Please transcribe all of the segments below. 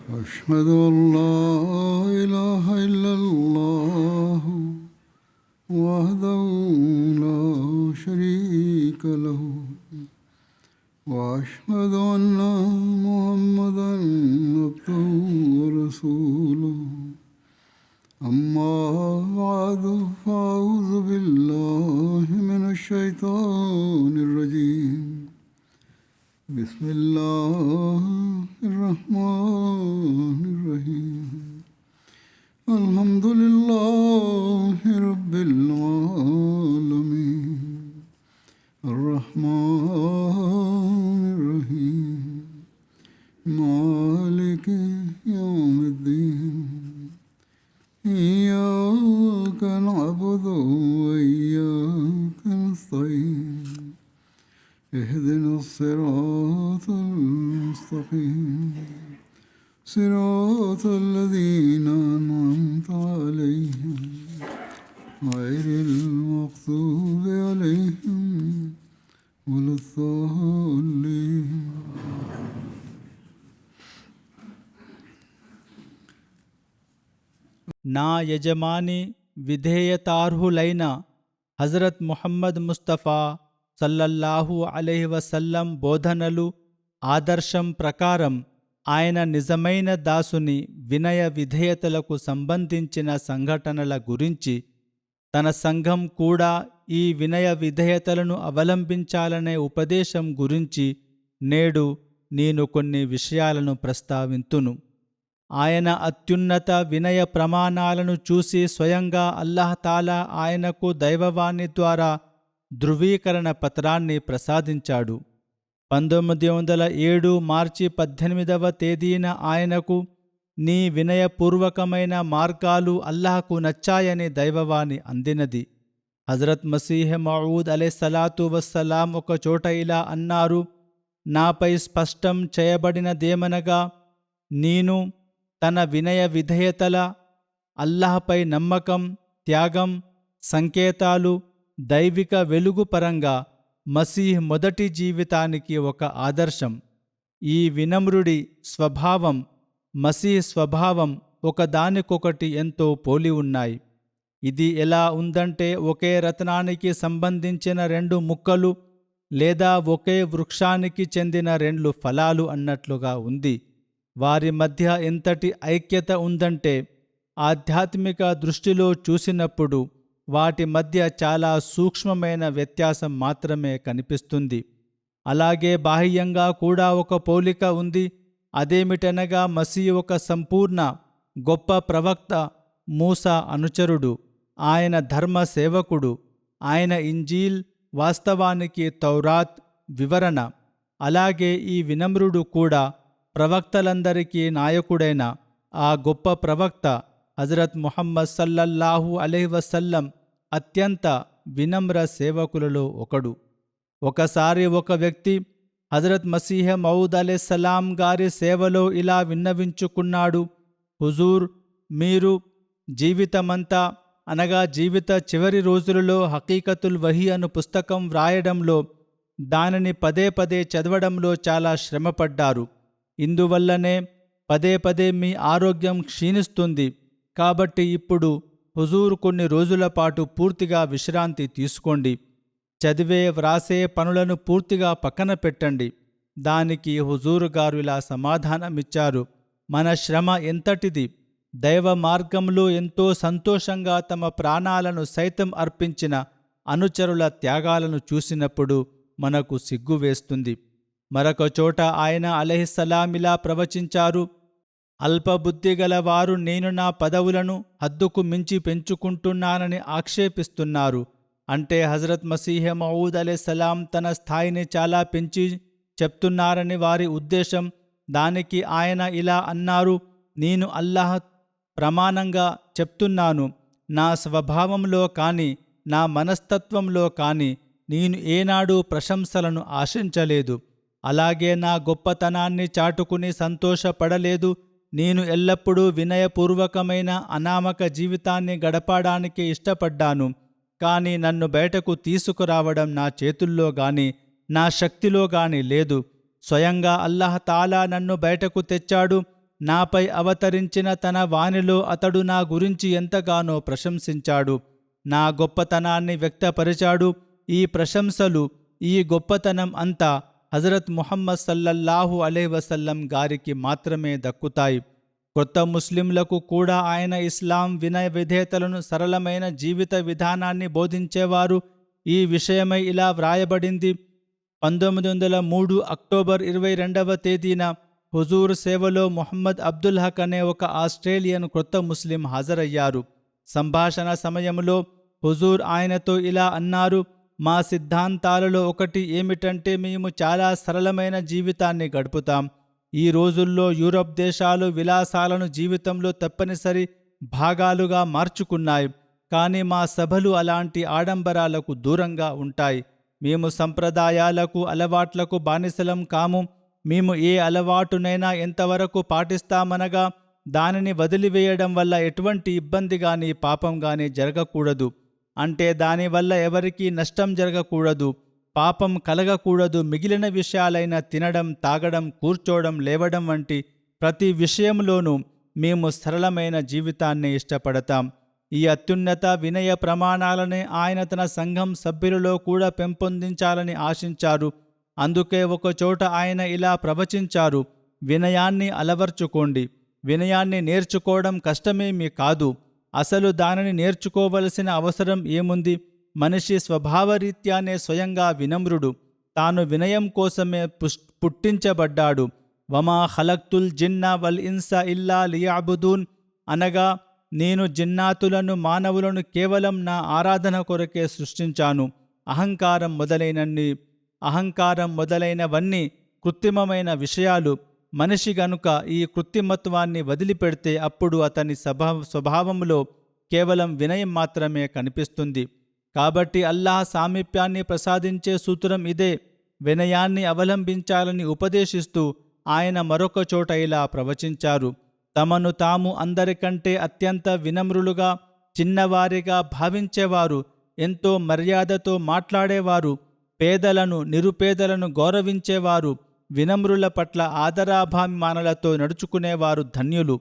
أشهد أن لا إله إلا الله وحده لا شريك له وأشهد أن محمدا عبده ورسوله أما بعد فأعوذ بالله من الشيطان الرجيم بسم الله الرحمن الرحيم الحمد لله رب العالمين الرحمن الرحيم مالك يوم الدين إياك نعبد وإياك نستعين اهدنا الصراط المستقيم صراط الذين أنعمت عليهم غير المغضوب عليهم ولا الضالين. నా యజమాని విధేయతార్హులైన హజరత్ ముహమ్మద్ ముస్తఫా సల్లల్లాహు అలైహి వసల్లం బోధనలు ఆదర్శం ప్రకారం ఆయన నిజమైన దాసుని వినయ విధేయతలకు సంబంధించిన సంఘటనల గురించి తన సంఘం కూడా ఈ వినయ విధేయతలను అవలంబించాలనే ఉపదేశం గురించి నేడు నేను కొన్ని విషయాలను ప్రస్తావింతును. ఆయన అత్యున్నత వినయ ప్రమాణాలను చూసి స్వయంగా అల్లాహ్తాలా ఆయనకు దైవవాణి ద్వారా ధృవీకరణ పత్రాన్ని ప్రసాదించాడు. 1907 మార్చి 18వ తేదీన ఆయనకు నీ వినయపూర్వకమైన మార్గాలు అల్లాహకు నచ్చాయని దైవవాణి అందినది. హజరత్ మసీహ్ మౌఊద్ అలైహిస్సలాతు వస్సలాం ఒకచోట ఇలా అన్నారు, నాపై స్పష్టం చేయబడినదేమనగా నేను తన వినయ విధేయతల, అల్లాహపై నమ్మకం, త్యాగం, సంకేతాలు, దైవిక వెలుగు పరంగా మసీహ్ మొదటి జీవితానికి ఒక ఆదర్శం. ఈ వినమ్రుడి స్వభావం, మసీహ్ స్వభావం ఒకదానికొకటి ఎంతో పోలి ఉన్నాయి. ఇది ఎలా ఉందంటే ఒకే రత్నానికి సంబంధించిన 2 ముక్కలు లేదా ఒకే వృక్షానికి చెందిన 2 ఫలాలు అన్నట్లుగా ఉంది. వారి మధ్య ఎంతటి ఐక్యత ఉందంటే ఆధ్యాత్మిక దృష్టిలో చూసినప్పుడు వాటి మధ్య చాలా సూక్ష్మమైన వ్యత్యాసం మాత్రమే కనిపిస్తుంది. అలాగే బాహ్యంగా కూడా ఒక పోలిక ఉంది. అదేమిటనగా మసీహ్ ఒక సంపూర్ణ గొప్ప ప్రవక్త, మూసా అనుచరుడు, ఆయన ధర్మ సేవకుడు. ఆయన ఇంజీల్ వాస్తవానికి తౌరాత్ వివరణ. అలాగే ఈ వినమ్రుడు కూడా ప్రవక్తలందరికీ నాయకుడైన ఆ గొప్ప ప్రవక్త హజరత్ ముహమ్మద్ సల్లల్లాహు అలైహి వసల్లం అత్యంత వినమ్ర సేవకులలో ఒకడు. ఒకసారి ఒక వ్యక్తి హజరత్ మసీహ్ మౌఊద్ అలైహిస్సలాం గారి సేవలో ఇలా విన్నవించుకున్నాడు, హుజూర్, మీరు జీవితమంతా అనగా జీవిత చివరి రోజులలో హకీకతుల్ వహీ అను పుస్తకం వ్రాయడంలో, దానిని పదే పదే చదవడంలో చాలా శ్రమపడ్డారు. ఇందువల్లనే పదే పదే మీ ఆరోగ్యం క్షీణిస్తుంది. కాబట్టి ఇప్పుడు హుజూర్ కొన్ని రోజుల పాటు పూర్తిగా విశ్రాంతి తీసుకోండి. చదివే వ్రాసే పనులను పూర్తిగా పక్కన పెట్టండి. దానికి హుజూర్ గారు ఇలా సమాధానమిచ్చారు, మన శ్రమ ఎంతటిది! దైవ మార్గంలో ఎంతో సంతోషంగా తమ ప్రాణాలను సైతం అర్పించిన అనుచరుల త్యాగాలను చూసినప్పుడు మనకు సిగ్గు వేస్తుంది. మరొక చోట ఆయన అలైహిస్సలామిలా ప్రవచించారు, అల్పబుద్ధిగల వారు నేను నా పదవులను హద్దుకు మించి పెంచుకుంటున్నానని ఆక్షేపిస్తున్నారు. అంటే హజరత్ మసీహ్ మౌఊద్ అలైహిస్సలాం తన స్థాయిని చాలా పెంచి చెప్తున్నారని వారి ఉద్దేశం. దానికి ఆయన ఇలా అన్నారు, నేను అల్లాహ్ ప్రమాణంగా చెప్తున్నాను, నా స్వభావంలో కానీ నా మనస్తత్వంలో కానీ నేను ఏనాడూ ప్రశంసలను ఆశించలేదు. అలాగే నా గొప్పతనాన్ని చాటుకుని సంతోషపడలేదు. నేను ఎల్లప్పుడూ వినయపూర్వకమైన అనామక జీవితాన్ని గడపడానికి ఇష్టపడ్డాను. కానీ నన్ను బయటకు తీసుకురావడం నా చేతుల్లో గాని నా శక్తిలో గాని లేదు. స్వయంగా అల్లాహ్ తాలా నన్ను బయటకు తెచ్చాడు. నాపై అవతరించిన తన వాణిలో అతడు నా గురించి ఎంతగానో ప్రశంసించాడు, నా గొప్పతనాన్ని వ్యక్తపరిచాడు. ఈ ప్రశంసలు, ఈ గొప్పతనం అంతా హజరత్ ముహమ్మద్ సల్లల్లాహు అలైహి వసల్లం గారికి మాత్రమే దక్కుతాయి. కొత్త ముస్లింలకు కూడా ఆయన ఇస్లాం వినయ విధేయతలను, సరళమైన జీవిత విధానాన్ని బోధించేవారు. ఈ విషయమై ఇలా వ్రాయబడింది: 1903 అక్టోబర్ 22వ తేదీన హుజూర్ సేవలో మొహమ్మద్ అబ్దుల్ హక్ అనే ఒక ఆస్ట్రేలియన్ కొత్త ముస్లిం హాజరయ్యారు. సంభాషణ సమయంలో హుజూర్ ఆయనతో ఇలా అన్నారు: మా సిద్ధాంతాలలో ఒకటి ఏమిటంటే మేము చాలా సరళమైన జీవితాన్ని గడుపుతాం. ఈ రోజుల్లో యూరప్ దేశాలు విలాసాలను జీవితంలో తప్పనిసరి భాగాలుగా మార్చుకున్నాయి. కానీ మా సభలు అలాంటి ఆడంబరాలకు దూరంగా ఉంటాయి. మేము సంప్రదాయాలకు, అలవాట్లకు బానిసలం కాము. మేము ఏ అలవాటునైనా ఎంతవరకు పాటిస్తామనగా దానిని వదిలివేయడం వల్ల ఎటువంటి ఇబ్బంది కానీ, పాపం కానీ జరగకూడదు. అంటే దానివల్ల ఎవరికీ నష్టం జరగకూడదు, పాపం కలగకూడదు. మిగిలిన విషయాలైన తినడం, తాగడం, కూర్చోవడం, లేవడం వంటి ప్రతి విషయంలోనూ మేము సరళమైన జీవితాన్ని ఇష్టపడతాం. ఈ అత్యున్నత వినయ ప్రమాణాలనే ఆయన తన సంఘం సభ్యులలో కూడా పెంపొందించాలని ఆశించారు. అందుకే ఒకచోట ఆయన ఇలా ప్రవచించారు: వినయాన్ని అలవర్చుకోండి. వినయాన్ని నేర్చుకోవడం కష్టమేమీ కాదు. అసలు దానిని నేర్చుకోవలసిన అవసరం ఏముంది? మనిషి స్వభావరీత్యానే స్వయంగా వినమ్రుడు. తాను వినయం కోసమే పుట్టించబడ్డాడు. వమా ఖలక్తుల్ జిన్న వల్ ఇన్స ఇల్లా లియఅబుదూన్ అనగా, నేను జిన్నాతులను, మానవులను కేవలం నా ఆరాధన కొరకే సృష్టించాను. అహంకారం మొదలైనవన్నీ కృత్రిమమైన విషయాలు. మనిషి గనుక ఈ కృత్రిమత్వాన్ని వదిలిపెడితే అప్పుడు అతని స్వభావంలో కేవలం వినయం మాత్రమే కనిపిస్తుంది. కాబట్టి అల్లాహ్ సామీప్యాన్ని ప్రసాదించే సూత్రం ఇదే. వినయాన్ని అవలంబించాలని ఉపదేశిస్తూ ఆయన మరొక చోట ఇలా ప్రవచించారు: తమను తాము అందరికంటే అత్యంత వినమ్రులుగా, చిన్నవారిగా భావించేవారు, ఎంతో మర్యాదతో మాట్లాడేవారు, పేదలను, నిరుపేదలను గౌరవించేవారు, వినమ్రుల పట్ల ఆదరాభిమానాలతో నడుచుకునేవారు ధన్యులు.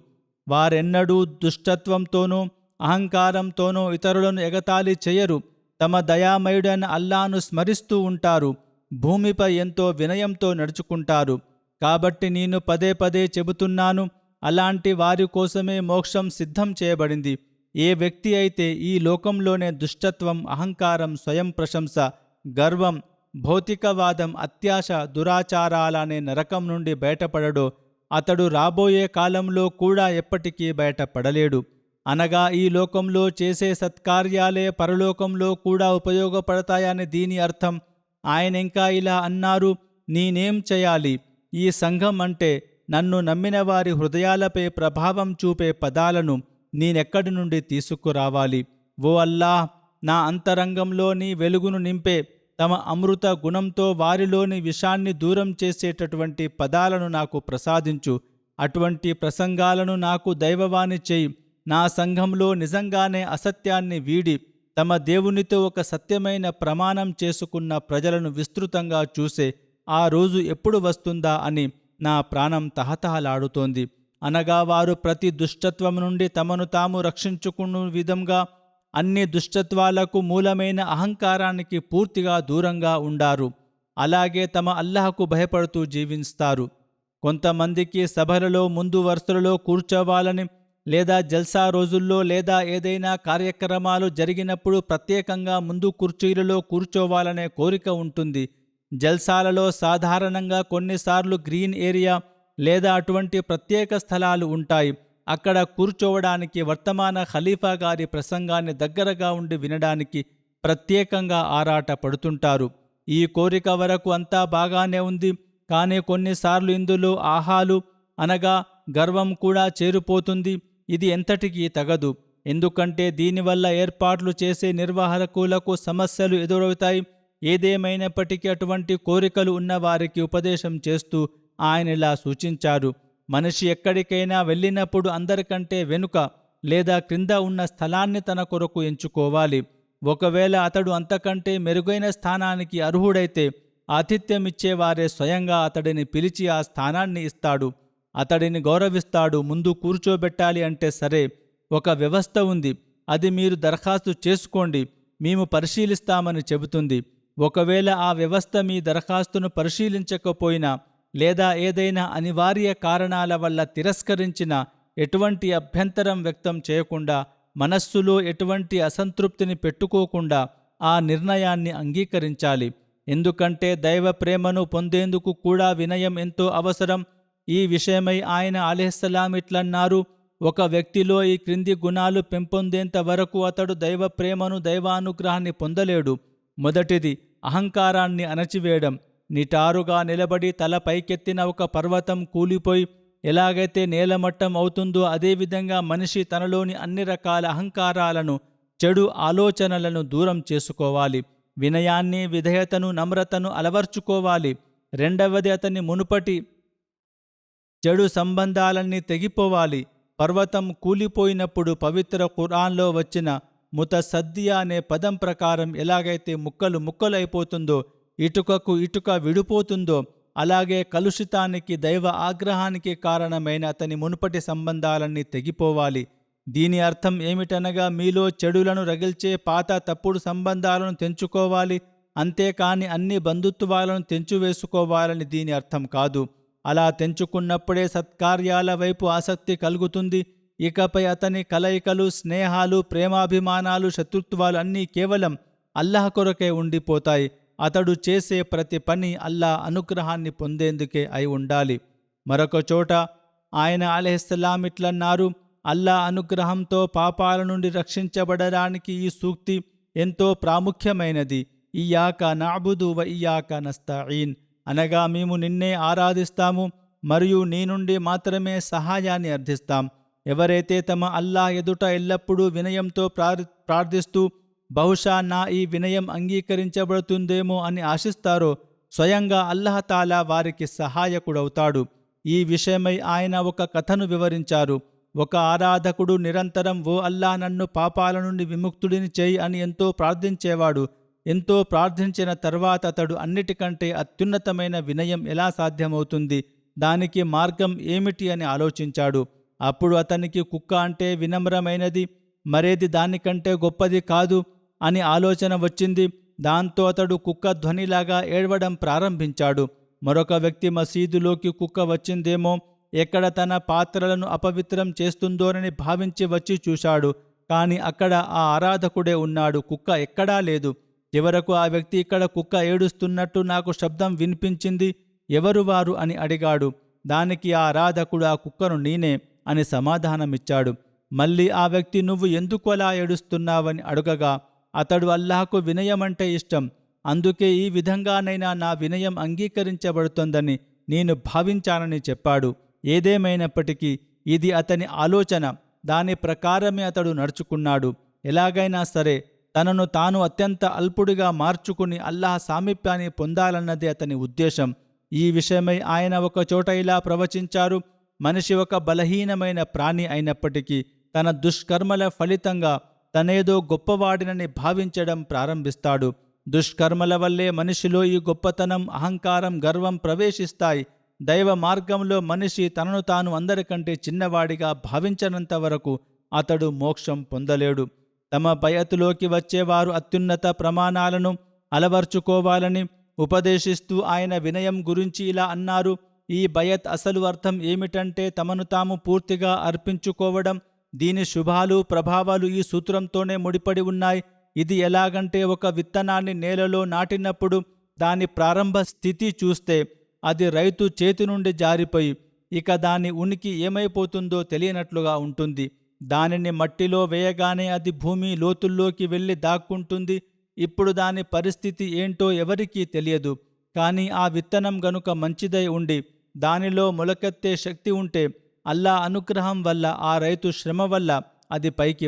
వారెన్నడూ దుష్టత్వంతోనూ అహంకారంతోనూ ఇతరులను ఎగతాళి చేయరు. తమ దయామయుడైన అల్లాను స్మరిస్తూ ఉంటారు. భూమిపై ఎంతో వినయంతో నడుచుకుంటారు. కాబట్టి నేను పదే పదే చెబుతున్నాను, అలాంటి వారి కోసమే మోక్షం సిద్ధం చేయబడింది. ఏ వ్యక్తి అయితే ఈ లోకంలోనే దుష్టత్వం, అహంకారం, స్వయం ప్రశంస, గర్వం, భౌతికవాదం, అత్యాశ, దురాచారాలనే నరకం నుండి బయటపడడో అతడు రాబోయే కాలంలో కూడా ఎప్పటికీ బయటపడలేడు. అనగా ఈ లోకంలో చేసే సత్కార్యాలే పరలోకంలో కూడా ఉపయోగపడతాయని దీని అర్థం. ఆయన ఇంకా ఇలా అన్నారు: నేనేం చేయాలి? ఈ సంఘం అంటే నన్ను నమ్మిన వారి హృదయాలపై ప్రభావం చూపే పదాలను నేనెక్కడి నుండి తీసుకురావాలి? ఓ అల్లాహ్, నా అంతరంగంలో నీ వెలుగును నింపే, తమ అమృత గుణంతో వారిలోని విషాన్ని దూరం చేసేటటువంటి పదాలను నాకు ప్రసాదించు. అటువంటి ప్రసంగాలను నాకు దైవవాణి చేయి. నా సంఘంలో నిజంగానే అసత్యాన్ని వీడి తమ దేవునితో ఒక సత్యమైన ప్రమాణం చేసుకున్న ప్రజలను విస్తృతంగా చూసే ఆ రోజు ఎప్పుడు వస్తుందా అని నా ప్రాణం తహతహలాడుతోంది. అనగా వారు ప్రతి దుష్టత్వం నుండి తమను తాము రక్షించుకున్న విధంగా అన్ని దుష్టత్వాలకు మూలమైన అహంకారానికి పూర్తిగా దూరంగా ఉండారు. అలాగే తమ అల్లాహకు భయపడుతూ జీవిస్తారు. కొంతమందికి సభలలో ముందు వరుసలలో కూర్చోవాలని, లేదా జల్సా రోజుల్లో లేదా ఏదైనా కార్యక్రమాలు జరిగినప్పుడు ప్రత్యేకంగా ముందు కుర్చీలలో కూర్చోవాలనే కోరిక ఉంటుంది. జల్సాలలో సాధారణంగా కొన్నిసార్లు గ్రీన్ ఏరియా లేదా అటువంటి ప్రత్యేక స్థలాలు ఉంటాయి. అక్కడ కూర్చోవడానికి, వర్తమాన ఖలీఫా గారి ప్రసంగాన్ని దగ్గరగా ఉండి వినడానికి ప్రత్యేకంగా ఆరాట పడుతుంటారు. ఈ కోరిక వరకు అంతా బాగానే ఉంది. కానీ కొన్నిసార్లు ఇందులో ఆహాలు అనగా గర్వం కూడా చేరిపోతుంది. ఇది ఎంతటికీ తగదు. ఎందుకంటే దీనివల్ల ఏర్పాట్లు చేసే నిర్వాహకులకు సమస్యలు ఎదురవుతాయి. ఏదేమైనప్పటికీ అటువంటి కోరికలు ఉన్నవారికి ఉపదేశం చేస్తూ ఆయన ఇలా సూచించారు: మనిషి ఎక్కడికైనా వెళ్ళినప్పుడు అందరికంటే వెనుక లేదా క్రింద ఉన్న స్థలాన్ని తన కొరకు ఎంచుకోవాలి. ఒకవేళ అతడు అంతకంటే మెరుగైన స్థానానికి అర్హుడైతే ఆతిథ్యమిచ్చేవారే స్వయంగా అతడిని పిలిచి ఆ స్థానాన్ని ఇస్తాడు. అతడిని గౌరవిస్తాడు. ముందు కూర్చోబెట్టాలి అంటే సరే, ఒక వ్యవస్థ ఉంది, అది మీరు దరఖాస్తు చేసుకోండి, మేము పరిశీలిస్తామని చెబుతుంది. ఒకవేళ ఆ వ్యవస్థ మీ దరఖాస్తును పరిశీలించకపోయినా లేదా ఏదైనా అనివార్య కారణాల వల్ల తిరస్కరించినా ఎటువంటి అభ్యంతరం వ్యక్తం చేయకుండా, మనస్సులో ఎటువంటి అసంతృప్తిని పెట్టుకోకుండా ఆ నిర్ణయాన్ని అంగీకరించాలి. ఎందుకంటే దైవ ప్రేమను పొందేందుకు కూడా వినయం ఎంతో అవసరం. ఈ విషయమై ఆయన అలైహిస్సలాం ఇట్లన్నారు: ఒక వ్యక్తిలో ఈ క్రింది గుణాలు పెంపొందేంత వరకు అతడు దైవ ప్రేమను, దైవానుగ్రహాన్ని పొందలేడు. మొదటిది అహంకారాన్ని అణచివేయడం. నిటారుగా నిలబడి తల పైకెత్తిన ఒక పర్వతం కూలిపోయి ఎలాగైతే నేలమట్టం అవుతుందో అదేవిధంగా మనిషి తనలోని అన్ని రకాల అహంకారాలను, చెడు ఆలోచనలను దూరం చేసుకోవాలి. వినయాన్ని, విధేయతను, నమ్రతను అలవర్చుకోవాలి. రెండవది అతని మునుపటి చెడు సంబంధాలన్నీ తెగిపోవాలి. పర్వతం కూలిపోయినప్పుడు పవిత్ర ఖురాన్లో వచ్చిన ముతసద్దియా అనే పదం ప్రకారం ఎలాగైతే ముక్కలు ముక్కలు అయిపోతుందో, ఇటుకకు ఇటుక విడిపోతుందో, అలాగే కలుషితానికి, దైవ ఆగ్రహానికి కారణమైన అతని మునుపటి సంబంధాలన్నీ తెగిపోవాలి. దీని అర్థం ఏమిటనగా మీలో చెడులను రగిల్చే పాత తప్పుడు సంబంధాలను తెంచుకోవాలి, అంతేకాని అన్ని బంధుత్వాలను తెంచువేసుకోవాలని దీని అర్థం కాదు. అలా తెంచుకున్నప్పుడే సత్కార్యాల వైపు ఆసక్తి కలుగుతుంది. ఇకపై అతని కలయికలు, స్నేహాలు, ప్రేమాభిమానాలు, శత్రుత్వాలు అన్నీ కేవలం అల్లాహ్ కొరకే ఉండిపోతాయి. అతడు చేసే ప్రతి పని అల్లాహ్ అనుగ్రహాన్ని పొందేందుకే అయి ఉండాలి. మరొక చోట ఆయన అలైహిస్సలాం ఇట్లన్నారు: అల్లాహ్ అనుగ్రహంతో పాపాల నుండి రక్షించబడడానికి ఈ సూక్తి ఎంతో ప్రాముఖ్యమైనది. ఇయ్యాక నఅబుదు వ ఇయ్యాక నస్తఈన్, అనగా మేము నిన్నే ఆరాధిస్తాము మరియు నీ నుండి మాత్రమే సహాయాన్ని అర్థిస్తాం. ఎవరైతే తమ అల్లాహ్ ఎదుట ఎల్లప్పుడూ వినయంతో ప్రార్థిస్తూ బహుశా నా ఈ వినయం అంగీకరించబడుతుందేమో అని ఆశిస్తారో, స్వయంగా అల్లాహ్ తాలా వారికి సహాయకుడవుతాడు. ఈ విషయమై ఆయన ఒక కథను వివరించారు. ఒక ఆరాధకుడు నిరంతరం ఓ అల్లాహ్ నన్ను పాపాల నుండి విముక్తుడిని చేయి అని ఎంతో ప్రార్థించేవాడు. ఎంతో ప్రార్థించిన తర్వాత అతడు అన్నిటికంటే అత్యున్నతమైన వినయం ఎలా సాధ్యమవుతుంది, దానికి మార్గం ఏమిటి అని ఆలోచించాడు. అప్పుడు అతనికి కుక్క అంటే వినమ్రమైనది, మరేది దానికంటే గొప్పది కాదు అని ఆలోచన వచ్చింది. దాంతో అతడు కుక్క ధ్వనిలాగా ఏడవడం ప్రారంభించాడు. మరొక వ్యక్తి మసీదులోకి కుక్క వచ్చిందేమో, ఎక్కడ తన పాత్రలను అపవిత్రం చేస్తుందోనని భావించి వచ్చి చూశాడు. కానీ అక్కడ ఆ ఆరాధకుడే ఉన్నాడు, కుక్క ఎక్కడా లేదు. చివరకు ఆ వ్యక్తి, ఇక్కడ కుక్క ఏడుస్తున్నట్టు నాకు శబ్దం వినిపించింది, ఎవరు వారు అని అడిగాడు. దానికి ఆ ఆరాధకుడు, ఆ కుక్కను నేనే అని సమాధానమిచ్చాడు. మళ్ళీ ఆ వ్యక్తి, నువ్వు ఎందుకు అలా ఏడుస్తున్నావని అడగగా అతడు, అల్లాహకు వినయమంటే ఇష్టం, అందుకే ఈ విధంగానైనా నా వినయం అంగీకరించబడుతోందని నేను భావించానని చెప్పాడు. ఏదేమైనప్పటికీ ఇది అతని ఆలోచన, దాని ప్రకారమే అతడు నడుచుకున్నాడు. ఎలాగైనా సరే తనను తాను అత్యంత అల్పుడిగా మార్చుకుని అల్లాహ్ సామీప్యాన్ని పొందాలన్నదే అతని ఉద్దేశం. ఈ విషయమై ఆయన ఒక చోట ఇలా ప్రవచించారు: మనిషి ఒక బలహీనమైన ప్రాణి అయినప్పటికీ తన దుష్కర్మల ఫలితంగా తనేదో గొప్పవాడినని భావించడం ప్రారంభిస్తాడు. దుష్కర్మల వల్లే మనిషిలో ఈ గొప్పతనం, అహంకారం, గర్వం ప్రవేశిస్తాయి. దైవ మార్గంలో మనిషి తనను తాను అందరికంటే చిన్నవాడిగా భావించనంత వరకు అతడు మోక్షం పొందలేడు. తమ బయతులోకి వచ్చేవారు అత్యున్నత ప్రమాణాలను అలవర్చుకోవాలని ఉపదేశిస్తూ ఆయన వినయం గురించి ఇలా అన్నారు: ఈ బయత్ అసలు అర్థం ఏమిటంటే తమను తాము పూర్తిగా అర్పించుకోవడం. దీని శుభాలు, ప్రభావాలు ఈ సూత్రంతోనే ముడిపడి ఉన్నాయి. ఇది ఎలాగంటే ఒక విత్తనాన్ని నేలలో నాటినప్పుడు దాని ప్రారంభ స్థితి చూస్తే అది రైతు చేతి నుండి జారిపోయి ఇక దాని ఉనికి ఏమైపోతుందో తెలియనట్లుగా ఉంటుంది. దానిని మట్టిలో వేయగానే అది భూమి లోతుల్లోకి వెళ్ళి దాక్కుంటుంది. ఇప్పుడు దాని పరిస్థితి ఏంటో ఎవరికీ తెలియదు. కానీ ఆ విత్తనం గనుక మంచిదై ఉండి దానిలో మొలకెత్తే శక్తి ఉంటే అల్లాహ్ అనుగ్రహం వల్ల, ఆ రైతు శ్రమ వల్ల అది పైకి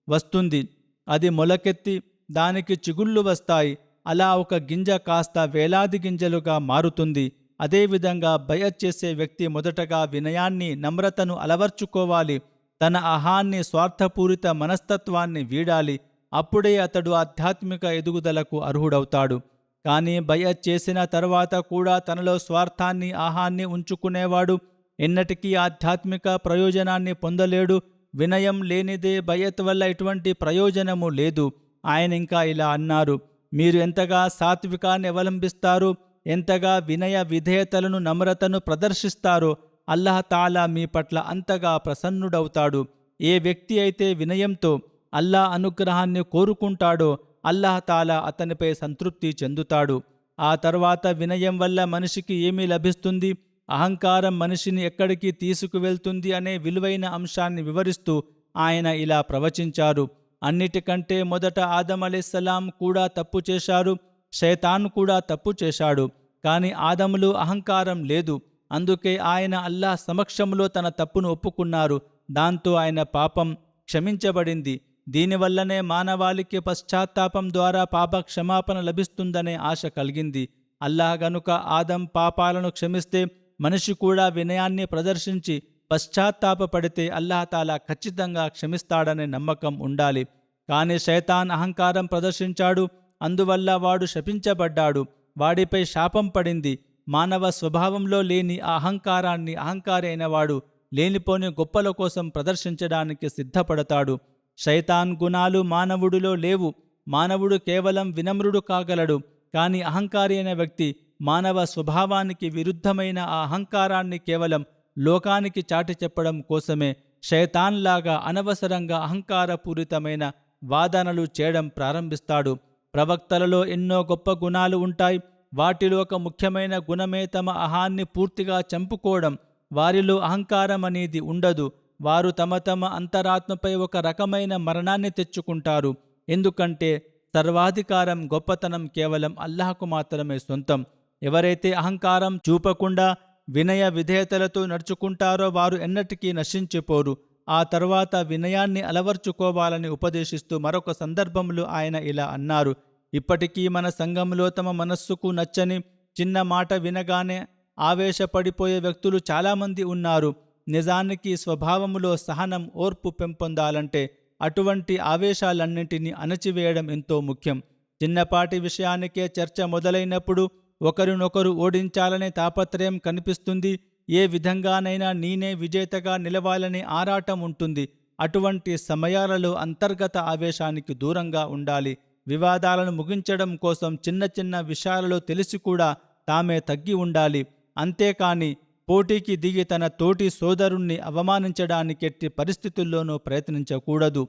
వస్తుంది. అది మొలకెత్తి దానికి చిగుళ్ళు వస్తాయి. అలా ఒక గింజ కాస్త వేలాది గింజలుగా మారుతుంది. అదేవిధంగా బయత్ చేసే వ్యక్తి మొదటగా వినయాన్ని, నమ్రతను అలవర్చుకోవాలి. తన అహాన్ని, స్వార్థపూరిత మనస్తత్వాన్ని వీడాలి. అప్పుడే అతడు ఆధ్యాత్మిక ఎదుగుదలకు అర్హుడవుతాడు. కానీ బయత్ చేసిన తర్వాత కూడా తనలో స్వార్థాన్ని, అహాన్ని ఉంచుకునేవాడు ఎన్నటికీ ఆధ్యాత్మిక ప్రయోజనాన్ని పొందలేడు. వినయం లేనిదే బయత్ వల్ల ఎటువంటి ప్రయోజనము లేదు. ఆయన ఇంకా ఇలా అన్నారు, మీరు ఎంతగా సాత్వికాన్ని అవలంబిస్తారో, ఎంతగా వినయ విధేయతలను నమ్రతను ప్రదర్శిస్తారో అల్లాహ్ తాలా మీ పట్ల అంతగా ప్రసన్నుడవుతాడు. ఏ వ్యక్తి అయితే వినయంతో అల్లాహ్ అనుగ్రహాన్ని కోరుకుంటాడో అల్లాహ్ తాలా అతనిపై సంతృప్తి చెందుతాడు. ఆ తర్వాత వినయం వల్ల మనిషికి ఏమి లభిస్తుంది, అహంకారం మనిషిని ఎక్కడికి తీసుకువెళ్తుంది అనే విలువైన అంశాన్ని వివరిస్తూ ఆయన ఇలా ప్రవచించారు. అన్నిటికంటే మొదట ఆదం అలైహిస్సలాం కూడా తప్పు చేశారు, శైతాన్ కూడా తప్పు చేశాడు. కానీ ఆదములో అహంకారం లేదు. అందుకే ఆయన అల్లాహ్ సమక్షంలో తన తప్పును ఒప్పుకున్నారు. దాంతో ఆయన పాపం క్షమించబడింది. దీనివల్లనే మానవాళికి పశ్చాత్తాపం ద్వారా పాప క్షమాపణ లభిస్తుందనే ఆశ కలిగింది. అల్లాహ్ గనుక ఆదం పాపాలను క్షమిస్తే మనిషి కూడా వినయాన్ని ప్రదర్శించి పశ్చాత్తాపపడితే అల్లాహ్ తాలా ఖచ్చితంగా క్షమిస్తాడనే నమ్మకం ఉండాలి. కానీ శైతాన్ అహంకారం ప్రదర్శించాడు. అందువల్ల వాడు శపించబడ్డాడు. వాడిపై శాపం పడింది. మానవ స్వభావంలో లేని ఆ అహంకారాన్ని అహంకారి అయిన వాడు లేనిపోని గొప్పల కోసం ప్రదర్శించడానికి సిద్ధపడతాడు. శైతాన్ గుణాలు మానవుడిలో లేవు. మానవుడు కేవలం వినమ్రుడు కాగలడు. కానీ అహంకారి అయిన వ్యక్తి మానవ స్వభావానికి విరుద్ధమైన ఆ అహంకారాన్ని కేవలం లోకానికి చాటి చెప్పడం కోసమే శైతాన్లాగా అనవసరంగా అహంకారపూరితమైన వాదనలు చేయడం ప్రారంభిస్తాడు. ప్రవక్తలలో ఎన్నో గొప్ప గుణాలు ఉంటాయి. వాటిలో ఒక ముఖ్యమైన గుణమే తమ అహాన్ని పూర్తిగా చంపుకోవడం. వారిలో అహంకారం అనేది ఉండదు. వారు తమ అంతరాత్మపై ఒక రకమైన మరణాన్ని తెచ్చుకుంటారు. ఎందుకంటే సర్వాధికారం, గొప్పతనం కేవలం అల్లాహకు మాత్రమే సొంతం. ఎవరైతే అహంకారం చూపకుండా వినయ విధేయతలతో నడుచుకుంటారో వారు ఎన్నటికీ నశించిపోరు. ఆ తర్వాత వినయాన్ని అలవర్చుకోవాలని ఉపదేశిస్తూ మరొక సందర్భంలో ఆయన ఇలా అన్నారు, ఇప్పటికీ మన సంఘంలో తమ మనస్సుకు నచ్చని చిన్న మాట వినగానే ఆవేశపడిపోయే వ్యక్తులు చాలామంది ఉన్నారు. నిజానికి స్వభావములో సహనం, ఓర్పు పెంపొందాలంటే అటువంటి ఆవేశాలన్నింటినీ అణచివేయడం ఎంతో ముఖ్యం. చిన్నపాటి విషయానికే చర్చ మొదలైనప్పుడు ఒకరినొకరు ఓడించాలనే తాపత్రయం కనిపిస్తుంది. ఏ విధంగానైనా నేనే విజేతగా నిలవాలనే ఆరాటం ఉంటుంది. అటువంటి సమయాలలో అంతర్గత ఆవేశానికి దూరంగా ఉండాలి. వివాదాలను ముగించడం కోసం చిన్న చిన్న విషయాలలో తెలిసి కూడా తామే తగ్గి ఉండాలి. అంతేకాని పోటీకి దిగి తన తోటి సోదరుణ్ణి అవమానించడానికి ఎట్టి పరిస్థితుల్లోనూ ప్రయత్నించకూడదు.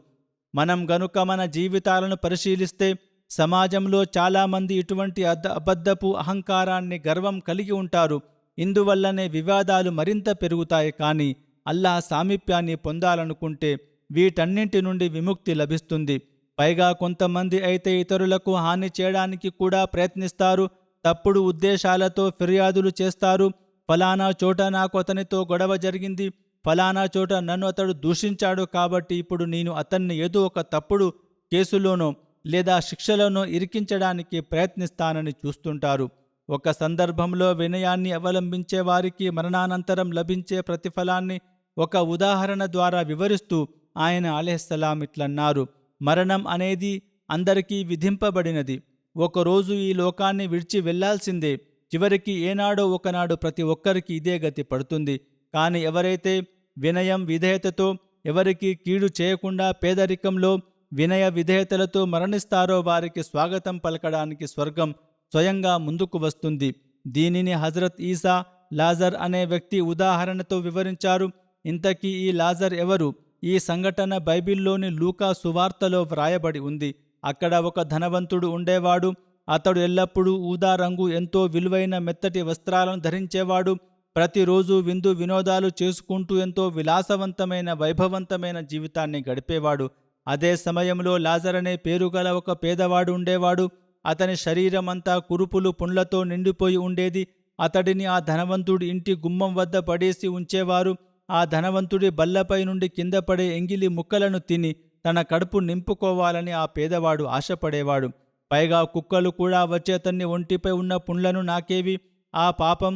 మనం గనుక మన జీవితాలను పరిశీలిస్తే సమాజంలో చాలామంది ఇటువంటి అబద్ధపు అహంకారాన్ని, గర్వం కలిగి ఉంటారు. ఇందువల్లనే వివాదాలు మరింత పెరుగుతాయి. కానీ అల్లాహ్ సామీప్యాన్ని పొందాలనుకుంటే వీటన్నింటి నుండి విముక్తి లభిస్తుంది. పైగా కొంతమంది అయితే ఇతరులకు హాని చేయడానికి కూడా ప్రయత్నిస్తారు. తప్పుడు ఉద్దేశాలతో ఫిర్యాదులు చేస్తారు. ఫలానా చోట నాకు అతనితో గొడవ జరిగింది, ఫలానా చోట నన్ను అతడు దూషించాడు, కాబట్టి ఇప్పుడు నేను అతన్ని ఏదో ఒక తప్పుడు కేసులోనో లేదా శిక్షలోనో ఇరికించడానికి ప్రయత్నిస్తానని చూస్తుంటారు. ఒక సందర్భంలో వినయాన్ని అవలంబించే వారికి మరణానంతరం లభించే ప్రతిఫలాన్ని ఒక ఉదాహరణ ద్వారా వివరిస్తూ ఆయన అలైహిస్సలాం ఇట్లన్నారు, మరణం అనేది అందరికీ విధింపబడినది. ఒకరోజు ఈ లోకాన్ని విడిచి వెళ్లాల్సిందే. చివరికి ఏనాడో ఒకనాడు ప్రతి ఒక్కరికి ఇదే గతి పడుతుంది. కానీ ఎవరైతే వినయం విధేయతతో ఎవరికి కీడు చేయకుండా పేదరికంలో వినయ విధేయతలతో మరణిస్తారో వారికి స్వాగతం పలకడానికి స్వర్గం స్వయంగా ముందుకు వస్తుంది. దీనిని హజరత్ ఈసా లాజర్ అనే వ్యక్తి ఉదాహరణతో వివరించారు. ఇంతకీ ఈ లాజర్ ఎవరు? ఈ సంఘటన బైబిల్లోని లూకా సువార్తలో వ్రాయబడి ఉంది. అక్కడ ఒక ధనవంతుడు ఉండేవాడు. అతడు ఎల్లప్పుడూ ఊదా రంగు ఎంతో విలువైన మెత్తటి వస్త్రాలను ధరించేవాడు. ప్రతిరోజు విందు వినోదాలు చేసుకుంటూ ఎంతో విలాసవంతమైన వైభవంతమైన జీవితాన్ని గడిపేవాడు. అదే సమయంలో లాజర్ అనే పేరుగల ఒక పేదవాడు ఉండేవాడు. అతని శరీరమంతా కురుపులు, పుండ్లతో నిండిపోయి ఉండేది. అతడిని ఆ ధనవంతుడి ఇంటి గుమ్మం వద్ద పడేసి ఉంచేవారు. ఆ ధనవంతుడి బల్లపై నుండి కింద పడే ఎంగిలి ముక్కలను తిని తన కడుపు నింపుకోవాలని ఆ పేదవాడు ఆశపడేవాడు. పైగా కుక్కలు కూడా వచ్చి అతన్ని ఒంటిపై ఉన్న పుండ్లను నాకేవి. ఆ పాపం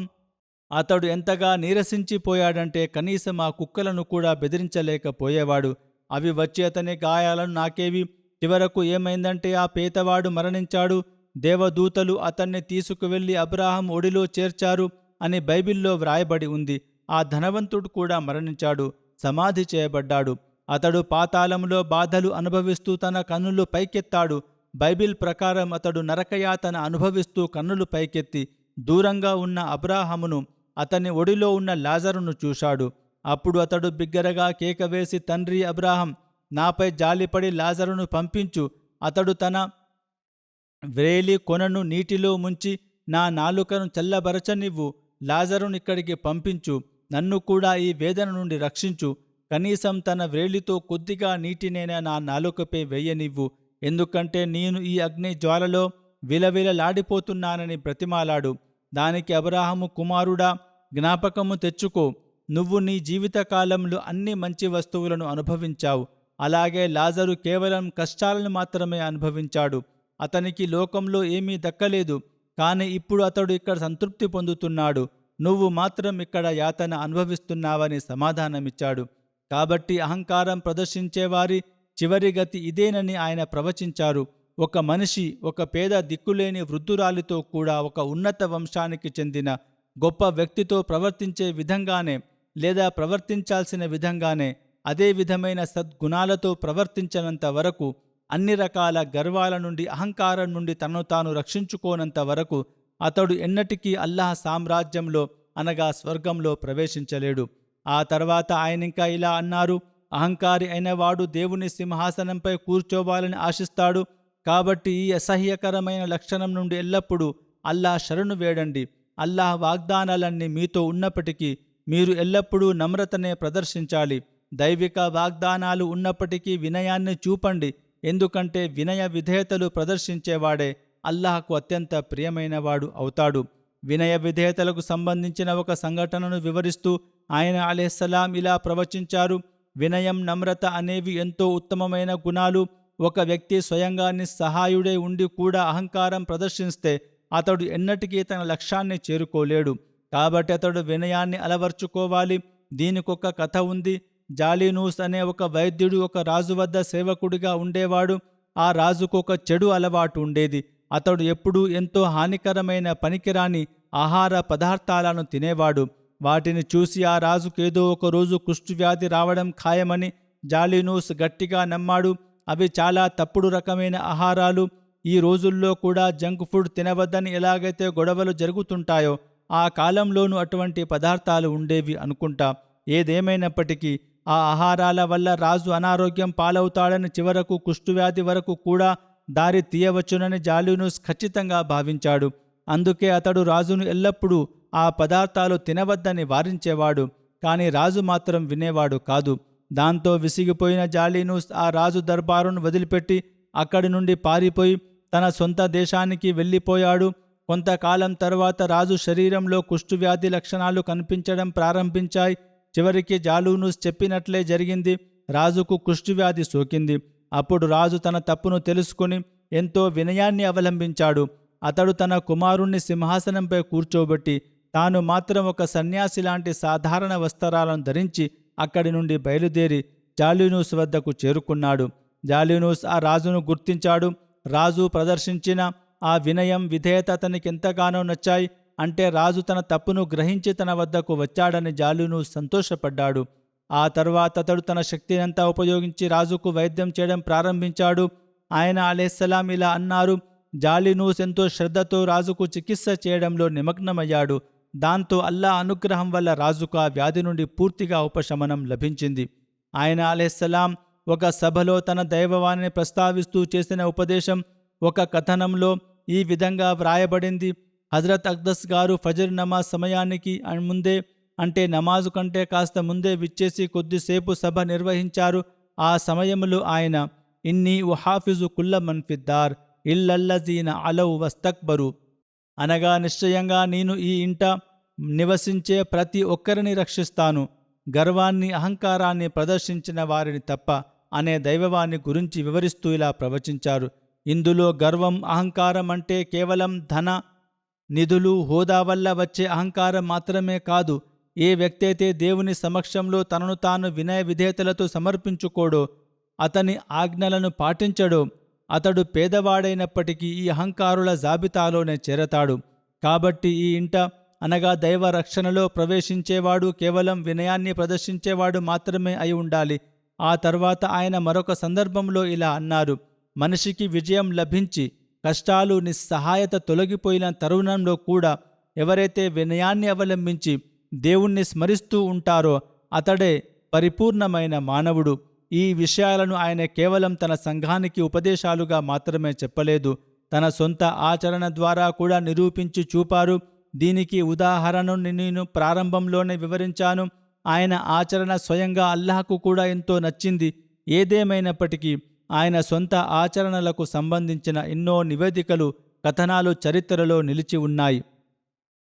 అతడు ఎంతగా నీరసించిపోయాడంటే కనీసం ఆ కుక్కలను కూడా బెదిరించలేకపోయేవాడు. అవి వచ్చి అతని గాయాలను నాకేవి. చివరకు ఏమైందంటే ఆ పేదవాడు మరణించాడు. దేవదూతలు అతన్ని తీసుకువెళ్లి అబ్రాహం ఒడిలో చేర్చారు అని బైబిల్లో వ్రాయబడి ఉంది. ఆ ధనవంతుడు కూడా మరణించాడు, సమాధి చేయబడ్డాడు. అతడు పాతాళంలో బాధలు అనుభవిస్తూ తన కన్నులు పైకెత్తాడు. బైబిల్ ప్రకారం అతడు నరకయాతన అనుభవిస్తూ కన్నులు పైకెత్తి దూరంగా ఉన్న అబ్రాహామును, అతని ఒడిలో ఉన్న లాజరును చూశాడు. అప్పుడు అతడు బిగ్గరగా కేకవేసి, తండ్రి అబ్రాహం, నాపై జాలిపడి లాజరును పంపించు. అతడు తన వ్రేలి కొనను నీటిలో ముంచి నా నాలుకను చల్లబరచనివ్వు. లాజరును ఇక్కడికి పంపించు. నన్ను కూడా ఈ వేదన నుండి రక్షించు. కనీసం తన వ్రేలితో కొద్దిగా నీటినైనా నా నాలుకపై వెయ్యనివ్వు. ఎందుకంటే నేను ఈ అగ్ని జ్వాలలో విలవిలలాడిపోతున్నానని బ్రతిమాలాడు. దానికి అబ్రాహాము, కుమారుడా, జ్ఞాపకము తెచ్చుకో, నువ్వు నీ జీవితకాలంలో అన్ని మంచి వస్తువులను అనుభవించావు. అలాగే లాజరు కేవలం కష్టాలను మాత్రమే అనుభవించాడు. అతనికి లోకంలో ఏమీ దక్కలేదు. కానీ ఇప్పుడు అతడు ఇక్కడ సంతృప్తి పొందుతున్నాడు. నువ్వు మాత్రం ఇక్కడ యాతన అనుభవిస్తున్నావని సమాధానమిచ్చాడు. కాబట్టి అహంకారం ప్రదర్శించేవారి చివరి గతి ఇదేనని ఆయన ప్రవచించారు. ఒక మనిషి ఒక పేద దిక్కులేని వృద్ధురాలితో కూడా ఒక ఉన్నత వంశానికి చెందిన గొప్ప వ్యక్తితో ప్రవర్తించే విధంగానే, లేదా ప్రవర్తించాల్సిన విధంగానే, అదే విధమైన సద్గుణాలతో ప్రవర్తించనంత వరకు, అన్ని రకాల గర్వాల నుండి, అహంకారం నుండి తనను తాను రక్షించుకోనంత వరకు అతడు ఎన్నటికీ అల్లాహ్ సామ్రాజ్యంలో అనగా స్వర్గంలో ప్రవేశించలేడు. ఆ తర్వాత ఆయనింకా ఇలా అన్నారు, అహంకారి అయినవాడు దేవుని సింహాసనంపై కూర్చోవాలని ఆశిస్తాడు. కాబట్టి ఈ అసహ్యకరమైన లక్షణం నుండి ఎల్లప్పుడూ అల్లాహ్ శరణు వేడండి. అల్లాహ్ వాగ్దానాలన్నీ మీతో ఉన్నప్పటికీ మీరు ఎల్లప్పుడూ నమ్రతనే ప్రదర్శించాలి. దైవిక వాగ్దానాలు ఉన్నప్పటికీ వినయాన్ని చూపండి. ఎందుకంటే వినయ విధేయతలు ప్రదర్శించేవాడే అల్లాహకు అత్యంత ప్రియమైనవాడు అవుతాడు. వినయ విధేయతలకు సంబంధించిన ఒక సంఘటనను వివరిస్తూ ఆయన అలైహిస్సలాం ఇలా ప్రవచించారు, వినయం, నమ్రత అనేవి ఎంతో ఉత్తమమైన గుణాలు. ఒక వ్యక్తి స్వయంగా నిస్సహాయుడై ఉండి కూడా అహంకారం ప్రదర్శిస్తే అతడు ఎన్నటికీ తన లక్ష్యాన్ని చేరుకోలేడు. కాబట్టి అతడు వినయాన్ని అలవర్చుకోవాలి. దీనికొక కథ ఉంది. జాలీనూస్ అనే ఒక వైద్యుడు ఒక రాజు వద్ద సేవకుడిగా ఉండేవాడు. ఆ రాజుకు ఒక చెడు అలవాటు ఉండేది. అతడు ఎప్పుడూ ఎంతో హానికరమైన పనికిరాని ఆహార పదార్థాలను తినేవాడు. వాటిని చూసి ఆ రాజుకేదో ఒక రోజు కుష్ఠవ్యాధి రావడం ఖాయమని జాలీనూస్ గట్టిగా నమ్మాడు. అవి చాలా తప్పుడు రకమైన ఆహారాలు. ఈ రోజుల్లో కూడా జంక్ ఫుడ్ తినవద్దని ఎలాగైతే గొడవలు జరుగుతుంటాయో ఆ కాలంలోనూ అటువంటి పదార్థాలు ఉండేవి అనుకుంటా. ఏదేమైనప్పటికీ ఆ ఆహారాల వల్ల రాజు అనారోగ్యం పాలవుతాడని, చివరకు కుష్ఠవ్యాధి వరకు కూడా దారి తీయవచ్చునని జాలీనూస్ ఖచ్చితంగా భావించాడు. అందుకే అతడు రాజును ఎల్లప్పుడూ ఆ పదార్థాలు తినవద్దని వారించేవాడు. కానీ రాజు మాత్రం వినేవాడు కాదు. దాంతో విసిగిపోయిన జాలీనూస్ ఆ రాజు దర్బారును వదిలిపెట్టి అక్కడి నుండి పారిపోయి తన సొంత దేశానికి వెళ్ళిపోయాడు. కొంతకాలం తర్వాత రాజు శరీరంలో కుష్ఠవ్యాధి లక్షణాలు కనిపించడం ప్రారంభించాయి. చివరికి జాలీనూస్ చెప్పినట్లే జరిగింది. రాజుకు కుష్ఠవ్యాధి సోకింది. అప్పుడు రాజు తన తప్పును తెలుసుకుని ఎంతో వినయాన్ని అవలంబించాడు. అతడు తన కుమారుణ్ణి సింహాసనంపై కూర్చోబెట్టి తాను మాత్రం ఒక సన్యాసి లాంటి సాధారణ వస్త్రాలను ధరించి అక్కడి నుండి బయలుదేరి జాలీనూస్ వద్దకు చేరుకున్నాడు. జాలీనూస్ ఆ రాజును గుర్తించాడు. రాజు ప్రదర్శించిన ఆ వినయం, విధేయత అతనికి ఎంతగానో నచ్చాయి. అంటే రాజు తన తప్పును గ్రహించి తన వద్దకు వచ్చాడని జాలీనూస్ సంతోషపడ్డాడు. ఆ తర్వాత అతడు తన శక్తినంతా ఉపయోగించి రాజుకు వైద్యం చేయడం ప్రారంభించాడు. ఆయన అలైహిస్సలాం ఇలా అన్నారు, జాలీనూస్ ఎంతో శ్రద్ధతో రాజుకు చికిత్స చేయడంలో నిమగ్నమయ్యాడు. దాంతో అల్లాహ్ అనుగ్రహం వల్ల రాజుకు ఆ వ్యాధి నుండి పూర్తిగా ఉపశమనం లభించింది. ఆయన అలైహిస్సలాం ఒక సభలో తన దైవవాణిని ప్రస్తావిస్తూ చేసిన ఉపదేశం ఒక కథనంలో ఈ విధంగా వ్రాయబడింది. హజరత్ అక్దస్ గారు ఫజర్ నమాజ్ సమయానికి ముందే, అంటే నమాజు కంటే కాస్త ముందే విచ్చేసి కొద్దిసేపు సభ నిర్వహించారు. ఆ సమయంలో ఆయన, ఇన్నీ ఉహాఫిజు కుల్ల మన్ఫిద్దార్ ఇల్లల్లజీన అలౌ వస్తక్బరు, అనగా నిశ్చయంగా నేను ఈ ఇంట నివసించే ప్రతి ఒక్కరిని రక్షిస్తాను, గర్వాన్ని, అహంకారాన్ని ప్రదర్శించిన వారిని తప్ప అనే దైవవాణి గురించి వివరిస్తూ ఇలా ప్రవచించారు. ఇందులో గర్వం, అహంకారం అంటే కేవలం ధన, నిధులు, హోదా వల్ల వచ్చే అహంకారం మాత్రమే కాదు. ఏ వ్యక్తి అయితే దేవుని సమక్షంలో తనను తాను వినయ విధేయతలతో సమర్పించుకోడో, అతని ఆజ్ఞలను పాటించడో, అతడు పేదవాడైనప్పటికీ ఈ అహంకారుల జాబితాలోనే చేరతాడు. కాబట్టి ఈ ఇంట అనగా దైవ రక్షణలో ప్రవేశించేవాడు కేవలం వినయాన్ని ప్రదర్శించేవాడు మాత్రమే అయి ఉండాలి. ఆ తర్వాత ఆయన మరొక సందర్భంలో ఇలా అన్నారు: మనిషికి విజయం లభించి కష్టాలు నిస్సహాయత తొలగిపోయిన తరుణంలో కూడా ఎవరైతే వినయాన్ని అవలంబించి దేవుణ్ణి స్మరిస్తూ ఉంటారో అతడే పరిపూర్ణమైన మానవుడు. ఈ విషయాలను ఆయన కేవలం తన సంఘానికి ఉపదేశాలుగా మాత్రమే చెప్పలేదు, తన సొంత ఆచరణ ద్వారా కూడా నిరూపించి చూపారు. దీనికి ఉదాహరణను నేను ప్రారంభంలోనే వివరించాను. ఆయన ఆచరణ స్వయంగా అల్లాహకు కూడా ఎంతో నచ్చింది. ఏదేమైనప్పటికీ ఆయన సొంత ఆచరణలకు సంబంధించిన ఎన్నో నివేదికలు, కథనాలు చరిత్రలో నిలిచి ఉన్నాయి.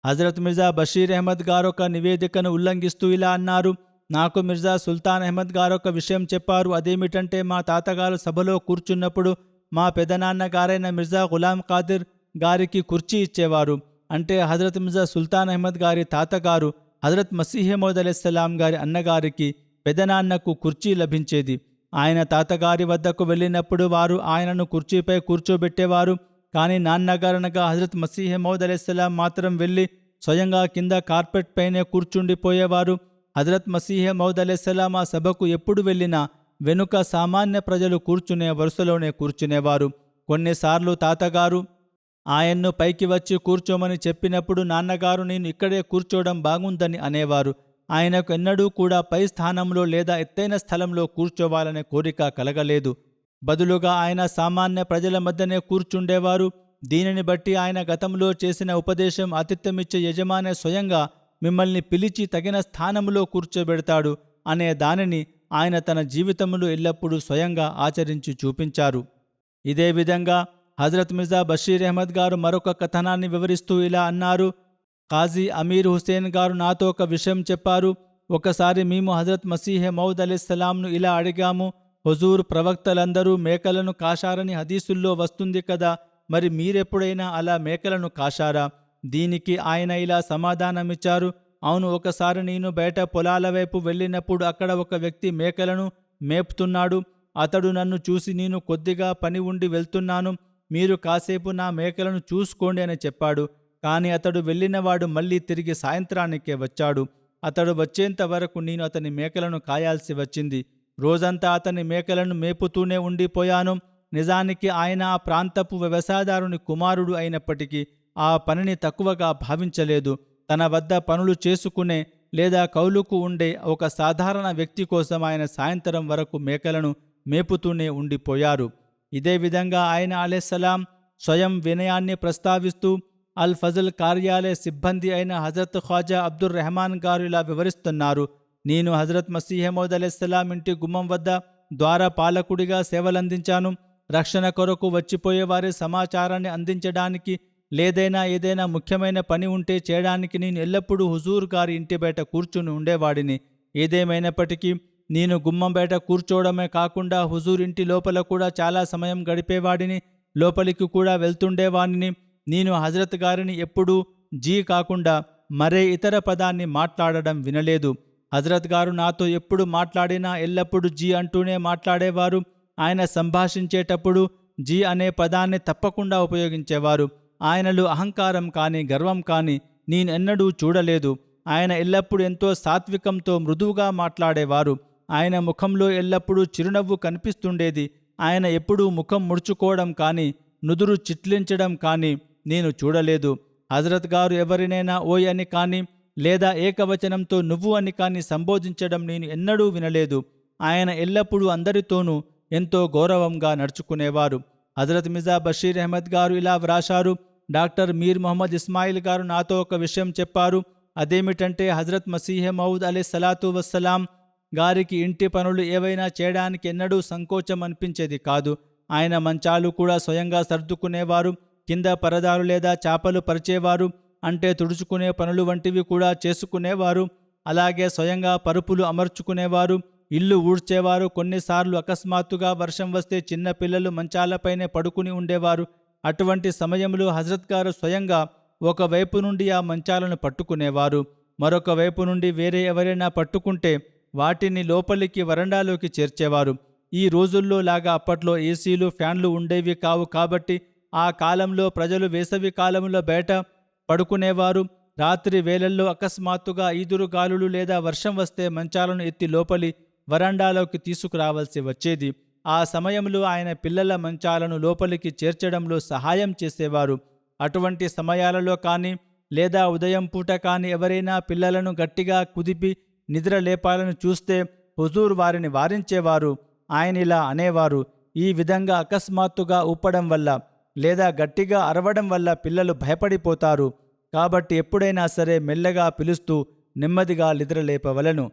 హజరత్ మిర్జా బషీర్ అహ్మద్ గారొక నివేదికను ఉల్లంఘిస్తూ ఇలా అన్నారు: నాకు మిర్జా సుల్తాన్ అహ్మద్ గారొక విషయం చెప్పారు. అదేమిటంటే, మా తాతగారు సభలో కూర్చున్నప్పుడు మా పెదనాన్నగారైన మిర్జా గులాం ఖాదిర్ గారికి కుర్చీ ఇచ్చేవారు. అంటే హజరత్ మిర్జా సుల్తాన్ అహ్మద్ గారి తాతగారు హజరత్ మసీహ్ మౌద్ అలైహిస్సలాం గారి అన్నగారికి పెదనాన్నకు కుర్చీ లభించేది. ఆయన తాతగారి వద్దకు వెళ్ళినప్పుడు వారు ఆయనను కుర్చీపై కూర్చోబెట్టేవారు. కానీ నాన్నగారనగా హజరత్ మసీహ్ మౌద్ అలైహిస్సలాం మాత్రం వెళ్ళి స్వయంగా కింద కార్పెట్ పైనే కూర్చుండిపోయేవారు. హజరత్ మసీహ్ మౌద్ అలైహిస్సలాం ఆ సభకు ఎప్పుడు వెళ్ళినా వెనుక సామాన్య ప్రజలు కూర్చునే వరుసలోనే కూర్చునేవారు. కొన్నిసార్లు తాతగారు ఆయన్ను పైకి వచ్చి కూర్చోమని చెప్పినప్పుడు నాన్నగారు నేను ఇక్కడే కూర్చోవడం బాగుందని అనేవారు. ఆయనకు ఎన్నడూ కూడా పై స్థానంలో లేదా ఎత్తైన స్థలంలో కూర్చోవాలనే కోరిక కలగలేదు. బదులుగా ఆయన సామాన్య ప్రజల మధ్యనే కూర్చుండేవారు. దీనిని బట్టి ఆయన గతంలో చేసిన ఉపదేశం, ఆతిథ్యమిచ్చే యజమానే స్వయంగా మిమ్మల్ని పిలిచి తగిన స్థానంలో కూర్చోబెడతాడు అనే దానిని ఆయన తన జీవితంలో ఎల్లప్పుడూ స్వయంగా ఆచరించి చూపించారు. ఇదే విధంగా హజరత్ మిర్జా బషీర్ అహ్మద్ గారు మరొక కథనాన్ని వివరిస్తూ ఇలా అన్నారు: ఖాజీ అమీర్ హుసేన్ గారు నాతో ఒక విషయం చెప్పారు. ఒకసారి మేము హజరత్ మసీహ్ మౌద్ అలైహిస్సలాంను ఇలా అడిగాము: హుజూర్, ప్రవక్తలందరూ మేకలను కాశారని హదీసుల్లో వస్తుంది కదా, మరి మీరెప్పుడైనా అలా మేకలను కాశారా? దీనికి ఆయన ఇలా సమాధానమిచ్చారు: అవును, ఒకసారి నేను బయట పొలాల వైపు వెళ్ళినప్పుడు అక్కడ ఒక వ్యక్తి మేకలను మేపుతున్నాడు. అతడు నన్ను చూసి నేను కొద్దిగా పని ఉండి వెళ్తున్నాను, మీరు కాసేపు నా మేకలను చూసుకోండి అని చెప్పాడు. కానీ అతడు వెళ్ళినవాడు మళ్ళీ తిరిగి సాయంత్రానికే వచ్చాడు. అతడు వచ్చేంత వరకు నేను అతని మేకలను కాయాల్సి వచ్చింది. రోజంతా అతని మేకలను మేపుతూనే ఉండిపోయాను. నిజానికి ఆయన ఆ ప్రాంతపు వ్యవసాయదారుని కుమారుడు అయినప్పటికీ ఆ పనిని తక్కువగా భావించలేదు. తన వద్ద పనులు చేసుకునే లేదా కౌలుకు ఉండే ఒక సాధారణ వ్యక్తి కోసం ఆయన సాయంత్రం వరకు మేకలను మేపుతూనే ఉండిపోయారు. ఇదే విధంగా ఆయన అలైహిస్సలాం స్వయం వినయాన్ని ప్రస్తావిస్తూ అల్ ఫజల్ కార్యాలయ సిబ్బంది అయిన హజరత్ ఖ్వాజా అబ్దుర్ రెహమాన్ గారు ఇలా వివరిస్తున్నారు: నేను హజరత్ మసీహ్ మౌద్ అలైహిస్సలాం ఇంటి గుమ్మం వద్ద ద్వారపాలకుడిగా సేవలందించాను. రక్షణ కొరకు వచ్చిపోయే వారి సమాచారాన్ని అందించడానికి ఏదైనా ముఖ్యమైన పని ఉంటే చేయడానికి నేను ఎల్లప్పుడూ హుజూర్ గారి ఇంటి బయట కూర్చుని ఉండేవాడిని. ఏదేమైనప్పటికీ నేను గుమ్మం బయట కూర్చోవడమే కాకుండా హుజూర్ ఇంటి లోపల కూడా చాలా సమయం గడిపేవాడిని. లోపలికి కూడా వెళ్తుండేవాడిని. నేను హజరత్ గారిని ఎప్పుడూ జీ కాకుండా మరే ఇతర పదాన్ని మాట్లాడడం వినలేదు. హజరత్ గారు నాతో ఎప్పుడు మాట్లాడినా ఎల్లప్పుడూ జీ అంటూనే మాట్లాడేవారు. ఆయన సంభాషించేటప్పుడు జీ అనే పదాన్ని తప్పకుండా ఉపయోగించేవారు. ఆయనలో అహంకారం కానీ గర్వం కానీ నేనెన్నడూ చూడలేదు. ఆయన ఎల్లప్పుడూ ఎంతో సాత్వికంతో మృదువుగా మాట్లాడేవారు. ఆయన ముఖంలో ఎల్లప్పుడూ చిరునవ్వు కనిపిస్తుండేది. ఆయన ఎప్పుడూ ముఖం ముడుచుకోవడం కానీ నుదురు చిట్లించడం కానీ నేను చూడలేదు. హజరత్ గారు ఎవరినైనా ఓయ్ అని కానీ లేదా ఏకవచనంతో నువ్వు అని కానీ సంబోధించడం నేను ఎన్నడూ వినలేదు. ఆయన ఎల్లప్పుడూ అందరితోనూ ఎంతో గౌరవంగా నడుచుకునేవారు. హజరత్ మిర్జా బషీర్ అహ్మద్ గారు ఇలా వ్రాశారు: డాక్టర్ మీర్ మొహమ్మద్ ఇస్మాయిల్ గారు నాతో ఒక విషయం చెప్పారు. అదేమిటంటే, హజరత్ మసీహ్ మౌద్ అలైహిస్సలాతు వస్సలాం గారికి ఇంటి పనులు ఏవైనా చేయడానికి ఎన్నడూ సంకోచం అనిపించేది కాదు. ఆయన మంచాలు కూడా స్వయంగా సర్దుకునేవారు. కింద పరదాలు లేదా చాపలు పరిచేవారు. అంటే తుడుచుకునే పనులు వంటివి కూడా చేసుకునేవారు. అలాగే స్వయంగా పరుపులు అమర్చుకునేవారు. ఇల్లు ఊడ్చేవారు. కొన్నిసార్లు అకస్మాత్తుగా వర్షం వస్తే చిన్న పిల్లలు మంచాలపైనే పడుకుని ఉండేవారు. అటువంటి సమయంలో హజరత్ గారు స్వయంగా ఒకవైపు నుండి ఆ మంచాలను పట్టుకునేవారు. మరొక వైపు నుండి వేరే ఎవరైనా పట్టుకుంటే వాటిని లోపలికి వరండాలోకి చేర్చేవారు. ఈ రోజుల్లో లాగా అప్పట్లో ఏసీలు, ఫ్యాన్లు ఉండేవి కావు. కాబట్టి ఆ కాలంలో ప్రజలు వేసవి కాలంలో బయట పడుకునేవారు. రాత్రి వేళల్లో అకస్మాత్తుగా ఈదురుగాలులు లేదా వర్షం వస్తే మంచాలను ఎత్తి లోపలి వరండాలోకి తీసుకురావాల్సి వచ్చేది. ఆ సమయంలో ఆయన పిల్లల మంచాలను లోపలికి చేర్చడంలో సహాయం చేసేవారు. అటువంటి సమయాలలో కానీ లేదా ఉదయం పూట కానీ ఎవరైనా పిల్లలను గట్టిగా కుదిపి నిద్ర లేపాలని చూస్తే హుజూర్ వారిని వారించేవారు. ఆయన ఇలా అనేవారు: ఈ విధంగా అకస్మాత్తుగా ఊపడం వల్ల లేదా గట్టిగా అరవడం వల్ల పిల్లలు భయపడిపోతారు. కాబట్టి ఎప్పుడైనా సరే మెల్లగా పిలుస్తూ నెమ్మదిగా నిద్రలేపవలను.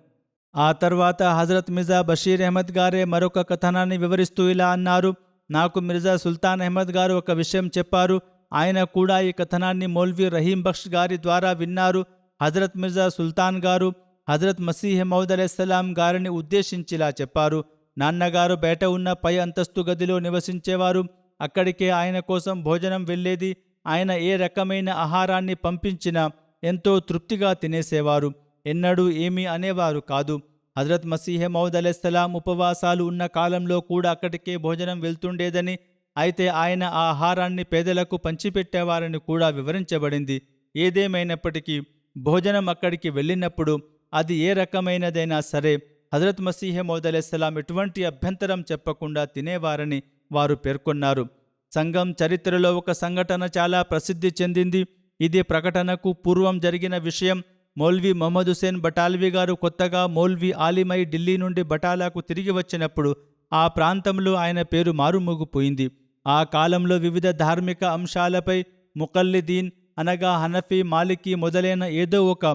ఆ తర్వాత హజరత్ మిర్జా బషీర్ అహ్మద్ గారే మరొక కథనాన్ని వివరిస్తూ ఇలా అన్నారు: నాకు మిర్జా సుల్తాన్ అహ్మద్ గారు ఒక విషయం చెప్పారు. ఆయన కూడా ఈ కథనాన్ని మౌల్వీ రహీం బక్ష్ గారి ద్వారా విన్నారు. హజరత్ మిర్జా సుల్తాన్ గారు హజరత్ మసీహ్ మౌద్ అలైహిస్సలాం గారిని ఉద్దేశించిలా చెప్పారు: నాన్నగారు బయట ఉన్న పై అంతస్తు గదిలో నివసించేవారు. అక్కడికే ఆయన కోసం భోజనం వెళ్ళేది. ఆయన ఏ రకమైన ఆహారాన్ని పంపించినా ఎంతో తృప్తిగా తినేసేవారు. ఎన్నడూ ఏమీ అనేవారు కాదు. హజరత్ మసీహ్ మౌద్ అలైహిస్సలాం ఉపవాసాలు ఉన్న కాలంలో కూడా అక్కడికే భోజనం వెళ్తుండేదని, అయితే ఆయన ఆ ఆహారాన్ని పేదలకు పంచిపెట్టేవారని కూడా వివరించబడింది. ఏదేమైనప్పటికీ భోజనం అక్కడికి వెళ్ళినప్పుడు అది ఏ రకమైనదైనా సరే హజరత్ మసీహ్ మౌద్ అలైహిస్సలాం ఎటువంటి అభ్యంతరం చెప్పకుండా తినేవారని వారు పేర్కొన్నారు. సంఘం చరిత్రలో ఒక సంఘటన చాలా ప్రసిద్ధి చెందింది. ఇది ప్రకటనకు పూర్వం జరిగిన విషయం. మౌల్వీ మొహమ్మద్ హుసేన్ బటాల్వీ గారు కొత్తగా మౌల్వీ ఆలిమై ఢిల్లీ నుండి బటాలాకు తిరిగి వచ్చినప్పుడు ఆ ప్రాంతంలో ఆయన పేరు మారుమోగిపోయింది. ఆ కాలంలో వివిధ ధార్మిక అంశాలపై ముకల్లిదీన్ అనగా హనఫీ, మాలికీ మొదలైన ఏదో ఒక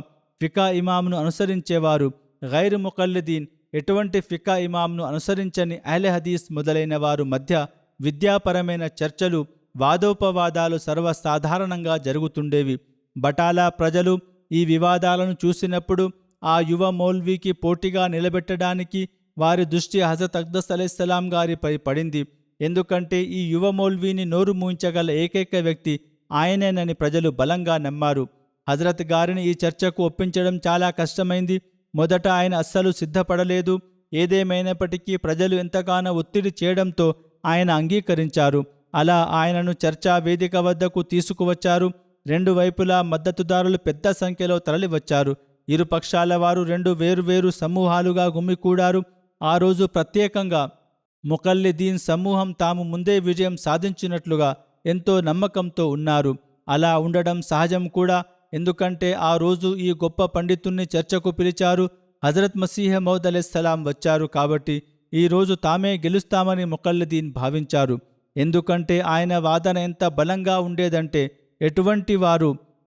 ఫికా ఇమాంను అనుసరించేవారు. గైర్ ముకల్లిదీన్ ఎటువంటి ఫికా ఇమాంను అనుసరించని అహ్లె హదీస్ మొదలైన వారు మధ్య విద్యాపరమైన చర్చలు, వాదోపవాదాలు సర్వసాధారణంగా జరుగుతుండేవి. బటాలా ప్రజలు ఈ వివాదాలను చూసినప్పుడు ఆ యువ మౌల్వీకి పోటీగా నిలబెట్టడానికి వారి దృష్టి హజరత్ అక్దస్ అలైహిస్సలాం గారిపై పడింది. ఎందుకంటే ఈ యువ మౌల్వీని నోరు మూయించగల ఏకైక వ్యక్తి ఆయనేనని ప్రజలు బలంగా నమ్మారు. హజరత్ గారిని ఈ చర్చకు ఒప్పించడం చాలా కష్టమైంది. మొదట ఆయన అస్సలు సిద్ధపడలేదు. ఏదేమైనప్పటికీ ప్రజలు ఎంతగానో ఒత్తిడి చేయడంతో ఆయన అంగీకరించారు. అలా ఆయనను చర్చా వేదిక వద్దకు తీసుకువచ్చారు. రెండు వైపులా మద్దతుదారులు పెద్ద సంఖ్యలో తరలివచ్చారు. ఇరు పక్షాల వారు రెండు వేరువేరు సమూహాలుగా గుమికూడారు. ఆ రోజు ప్రత్యేకంగా ముకల్లిదీన్ సమూహం తాము ముందే విజయం సాధించినట్లుగా ఎంతో నమ్మకంతో ఉన్నారు. అలా ఉండడం సహజం కూడా. ఎందుకంటే ఆ రోజు ఈ గొప్ప పండితుణ్ణి చర్చకు పిలిచారు. హజరత్ మసీహ్ మౌద్ అలైహిస్సలాం వచ్చారు కాబట్టి ఈరోజు తామే గెలుస్తామని ముకల్లిదీన్ భావించారు. ఎందుకంటే ఆయన వాదన ఎంత బలంగా ఉండేదంటే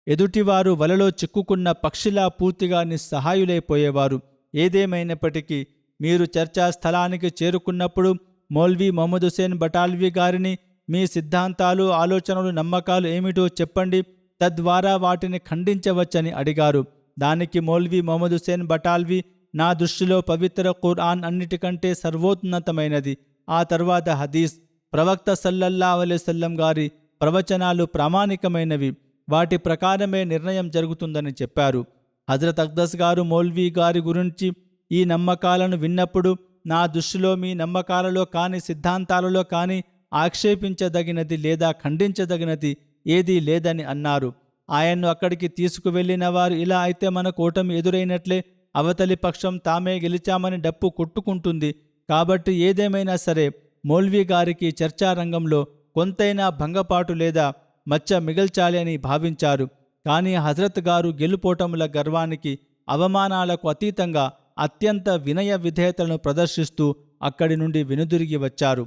ఎదుటివారు వలలో చిక్కుకున్న పక్షిలా పూర్తిగా నిస్సహాయులైపోయేవారు. ఏదేమైనప్పటికీ మీరు చర్చా స్థలానికి చేరుకున్నప్పుడు మౌల్వీ మొహమ్మద్ హుసేన్ బటాల్వీ గారిని మీ సిద్ధాంతాలు, ఆలోచనలు, నమ్మకాలు ఏమిటో చెప్పండి, తద్వారా వాటిని ఖండించవచ్చని అడిగారు. దానికి మౌల్వీ మొహమ్మద్ హుసేన్ బటాల్వీ, నా దృష్టిలో పవిత్ర ఖురాన్ అన్నిటికంటే సర్వోన్నతమైనది. ఆ తర్వాత హదీస్, ప్రవక్త సల్లల్లాహు అలైహి వసల్లం గారి ప్రవచనాలు ప్రామాణికమైనవి. వాటి ప్రకారమే నిర్ణయం జరుగుతుందని చెప్పారు. హజరత్ అక్దస్ గారు మౌల్వీ గారి గురించి ఈ నమ్మకాలను విన్నప్పుడు, నా దృష్టిలో మీ నమ్మకాలలో కానీ సిద్ధాంతాలలో కానీ ఆక్షేపించదగినది లేదా ఖండించదగినది ఏదీ లేదని అన్నారు. ఆయన్ను అక్కడికి తీసుకువెళ్లిన వారు, ఇలా అయితే మనకు ఓటమి ఎదురైనట్లే, అవతలి పక్షం తామే గెలిచామని డప్పు కొట్టుకుంటుంది. కాబట్టి ఏదేమైనా సరే మౌల్వీ గారికి చర్చారంగంలో కొంతైనా భంగపాటు లేదా మచ్చ మిగల్చాలి అని భావించారు. కానీ హజరత్ గారు గెలుపోటముల గర్వానికి, అవమానాలకు అతీతంగా అత్యంత వినయ విధేయతలను ప్రదర్శిస్తూ అక్కడి నుండి వెనుదిరిగి వచ్చారు.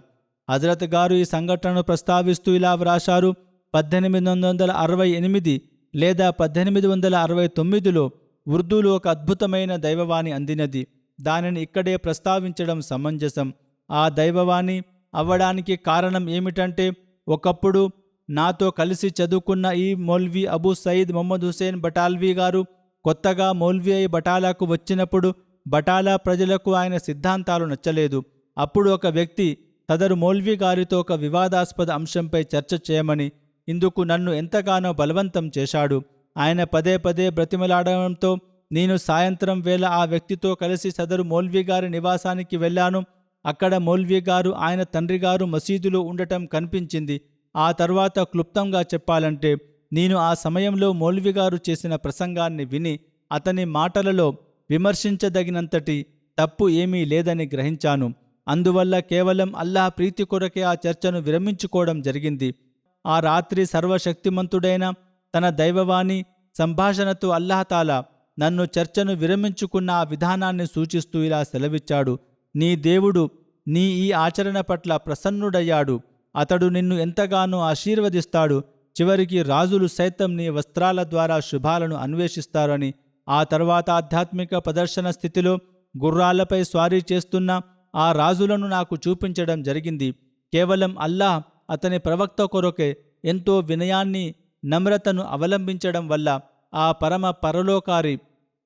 హజరత్ గారు ఈ సంఘటనను ప్రస్తావిస్తూ ఇలా వ్రాశారు: 1868 లేదా 1869లో ఉర్దూలో ఒక అద్భుతమైన దైవవాణి అందినది. దానిని ఇక్కడే ప్రస్తావించడం సమంజసం. ఆ దైవవాణి అవ్వడానికి కారణం ఏమిటంటే, ఒకప్పుడు నాతో కలిసి చదువుకున్న ఈ మౌల్వీ అబూ సయీద్ మొహమ్మద్ హుసేన్ బటాల్వీ గారు కొత్తగా మౌల్వీ అయి బటాలాకు వచ్చినప్పుడు బటాలా ప్రజలకు ఆయన సిద్ధాంతాలు నచ్చలేదు. అప్పుడు ఒక వ్యక్తి సదరు మౌల్వీ గారితో ఒక వివాదాస్పద అంశంపై చర్చ చేయమని ఇందుకు నన్ను ఎంతగానో బలవంతం చేశాడు. ఆయన పదే పదే బ్రతిమలాడడంతో నేను సాయంత్రం వేళ ఆ వ్యక్తితో కలిసి సదరు మౌల్వీ గారి నివాసానికి వెళ్ళాను. అక్కడ మౌల్వీ గారు, ఆయన తండ్రి గారు మసీదులో ఉండటం కనిపించింది. ఆ తర్వాత క్లుప్తంగా చెప్పాలంటే నేను ఆ సమయంలో మౌల్వి గారు చేసిన ప్రసంగాన్ని విని అతని మాటలలో విమర్శించదగినంతటి తప్పు ఏమీ లేదని గ్రహించాను. అందువల్ల కేవలం అల్లాహ్ ప్రీతి కొరకే ఆ చర్చను విరమించుకోవడం జరిగింది. ఆ రాత్రి సర్వశక్తిమంతుడైన తన దైవవాణి సంభాషణతో అల్లాహతాలా నన్ను చర్చను విరమించుకున్న ఆ విధానాన్ని సూచిస్తూ ఇలా సెలవిచ్చాడు: నీ దేవుడు నీ ఈ ఆచరణ పట్ల ప్రసన్నుడయ్యాడు. అతడు నిన్ను ఎంతగానో ఆశీర్వదిస్తాడు. చివరికి రాజులు సైతం నీ వస్త్రాల ద్వారా శుభాలను అన్వేషిస్తారని. ఆ తర్వాత ఆధ్యాత్మిక ప్రదర్శన స్థితిలో గుర్రాలపై స్వారీ చేస్తున్న ఆ రాజులను నాకు చూపించడం జరిగింది. కేవలం అల్లాహ్ అతని ప్రవక్త కొరకే ఎంతో వినయాన్ని నమ్రతను అవలంబించడం వల్ల ఆ పరమ పరలోకారి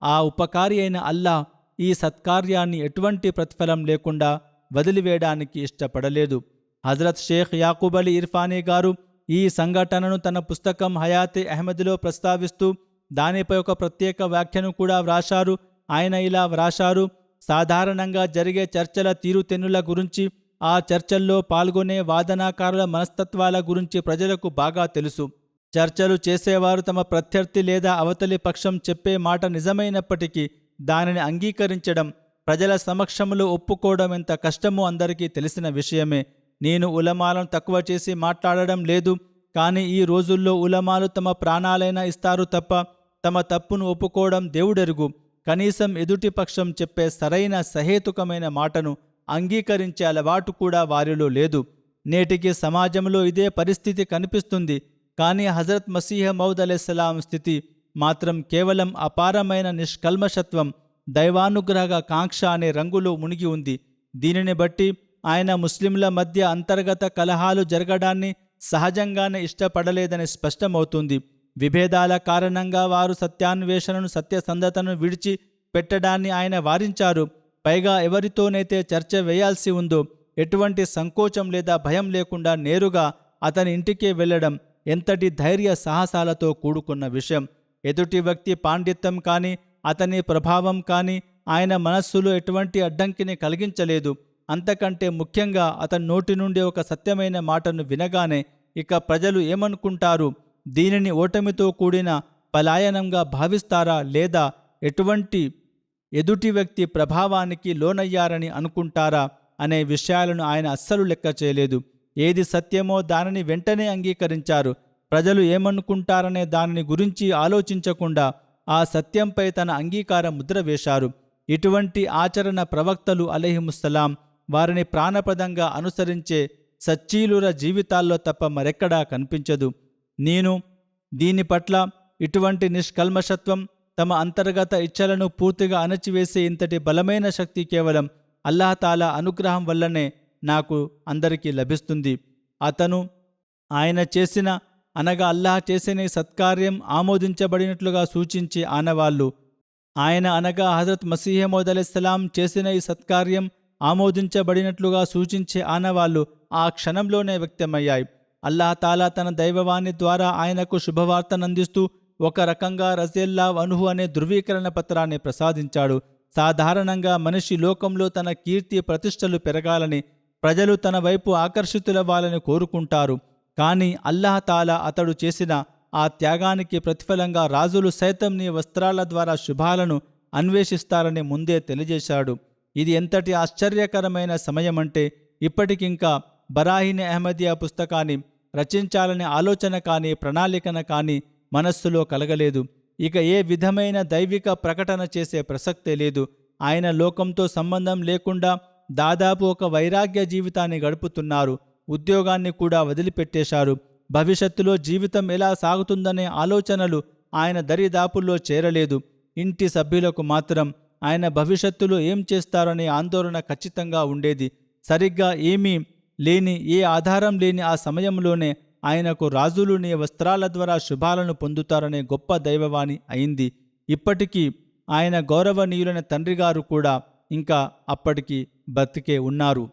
ఆ ఉపకారి అయిన అల్లాహ్ ఈ సత్కార్యాన్ని ఎటువంటి ప్రతిఫలం లేకుండా వదిలివేయడానికి ఇష్టపడలేదు. హజరత్ షేఖ్ యాకూబ్ అలీ ఇర్ఫానీ గారు ఈ సంఘటనను తన పుస్తకం హయాతే అహ్మద్లో ప్రస్తావిస్తూ దానిపై ఒక ప్రత్యేక వ్యాఖ్యను కూడా వ్రాశారు. ఆయన ఇలా వ్రాశారు: సాధారణంగా జరిగే చర్చల తీరుతెన్నుల గురించి, ఆ చర్చల్లో పాల్గొనే వాదనాకారుల మనస్తత్వాల గురించి ప్రజలకు బాగా తెలుసు. చర్చలు చేసేవారు తమ ప్రత్యర్థి లేదా అవతలి పక్షం చెప్పే మాట నిజమైనప్పటికీ దానిని అంగీకరించడం, ప్రజల సమక్షంలో ఒప్పుకోవడం ఎంత కష్టమో అందరికీ తెలిసిన విషయమే. నేను ఉలమాలను తక్కువ చేసి మాట్లాడడం లేదు, కానీ ఈ రోజుల్లో ఉలమాలు తమ ప్రాణాలైనా ఇస్తారు తప్ప తమ తప్పును ఒప్పుకోవడం దేవుడెరుగు. కనీసం ఎదుటి పక్షం చెప్పే సరైన సహేతుకమైన మాటను అంగీకరించే అలవాటు కూడా వారిలో లేదు. నేటికి సమాజంలో ఇదే పరిస్థితి కనిపిస్తుంది. కానీ హజరత్ మసీహ్ మౌద్ అలైహిస్సలాం స్థితి మాత్రం కేవలం అపారమైన నిష్కల్మషత్వం, దైవానుగ్రహ కాంక్ష అనే రంగులో మునిగి ఉంది. దీనిని బట్టి ఆయన ముస్లింల మధ్య అంతర్గత కలహాలు జరగడాన్ని సహజంగానే ఇష్టపడలేదని స్పష్టమవుతుంది. విభేదాల కారణంగా వారు సత్యాన్వేషణను, సత్యసంధతను విడిచి పెట్టడాన్ని ఆయన వారించారు. పైగా ఎవరితోనైతే చర్చ వేయాల్సి ఉందో ఎటువంటి సంకోచం లేదా భయం లేకుండా నేరుగా అతని ఇంటికే వెళ్లడం ఎంతటి ధైర్య సాహసాలతో కూడుకున్న విషయం. ఎదుటి వ్యక్తి పాండిత్యం కానీ అతని ప్రభావం కానీ ఆయన మనస్సులో ఎటువంటి అడ్డంకిని కలిగించలేదు. అంతకంటే ముఖ్యంగా అతని నోటి నుండి ఒక సత్యమైన మాటను వినగానే ఇక ప్రజలు ఏమనుకుంటారు, దీనిని ఓటమితో కూడిన పలాయనంగా భావిస్తారా లేదా ఎటువంటి ఎదుటి వ్యక్తి ప్రభావానికి లోనయ్యారని అనుకుంటారా అనే విషయాలను ఆయన అస్సలు లెక్క చేయలేదు. ఏది సత్యమో దానిని వెంటనే అంగీకరించారు. ప్రజలు ఏమనుకుంటారనే దానిని గురించి ఆలోచించకుండా ఆ సత్యంపై తన అంగీకార ముద్ర వేశారు. ఇటువంటి ఆచరణ ప్రవక్తలు అలైహిముస్సలాం వారిని ప్రాణప్రదంగా అనుసరించే సచ్చీలుర జీవితాల్లో తప్ప మరెక్కడా కనిపించదు. నేను దీని పట్ల ఇటువంటి నిష్కల్మషత్వం, తమ అంతర్గత ఇచ్ఛలను పూర్తిగా అణచివేసే ఇంతటి బలమైన శక్తి కేవలం అల్లాహతాలా అనుగ్రహం వల్లనే నాకు అందరికీ లభిస్తుంది. ఆయన చేసిన అనగా అల్లాహ్ చేసిన ఈ సత్కార్యం ఆమోదించబడినట్లుగా సూచించే ఆనవాళ్లు, ఆయన అనగా హజరత్ మసీహ్ మౌద్ అలైహిస్సలాం చేసిన ఈ సత్కార్యం ఆమోదించబడినట్లుగా సూచించే ఆనవాళ్లు ఆ క్షణంలోనే వ్యక్తమయ్యాయి. అల్లాహతాలా తన దైవవాణి ద్వారా ఆయనకు శుభవార్తనందిస్తూ ఒక రకంగా రజియల్లాహు అన్హు అనే ధృవీకరణ పత్రాన్ని ప్రసాదించాడు. సాధారణంగా మనిషి లోకంలో తన కీర్తి ప్రతిష్టలు పెరగాలని, ప్రజలు తన వైపు ఆకర్షితులవ్వాలని కోరుకుంటారు. కానీ అల్లాహతాలా అతడు చేసిన ఆ త్యాగానికి ప్రతిఫలంగా రాజులు సైతం నీ వస్త్రాల ద్వారా శుభాలను అన్వేషిస్తారని ముందే తెలియజేశాడు. ఇది ఎంతటి ఆశ్చర్యకరమైన సమయమంటే ఇప్పటికింకా బరాహిన్ అహ్మదియా పుస్తకాన్ని రచించాలనే ఆలోచన కానీ ప్రణాళికన కానీ మనస్సులో కలగలేదు. ఇక ఏ విధమైన దైవిక ప్రకటన చేసే ప్రసక్తే లేదు. ఆయన లోకంతో సంబంధం లేకుండా దాదాపు ఒక వైరాగ్య జీవితాన్ని గడుపుతున్నారు. ఉద్యోగాన్ని కూడా వదిలిపెట్టేశారు. భవిష్యత్తులో జీవితం ఎలా సాగుతుందనే ఆలోచనలు ఆయన దరిదాపుల్లో చేరలేదు. ఇంటి సభ్యులకు మాత్రం ఆయన భవిష్యత్తులో ఏం చేస్తారనే ఆందోళన ఖచ్చితంగా ఉండేది. సరిగ్గా ఏమీ లేని, ఏ ఆధారం లేని ఆ సమయంలోనే ఆయనకు రాజులు నీ వస్త్రాల ద్వారా శుభాలను పొందుతారనే గొప్ప దైవవాణి అయింది. ఇప్పటికీ ఆయన గౌరవనీయులైన తండ్రిగారు కూడా ఇంకా అప్పటికి బతికే ఉన్నారు.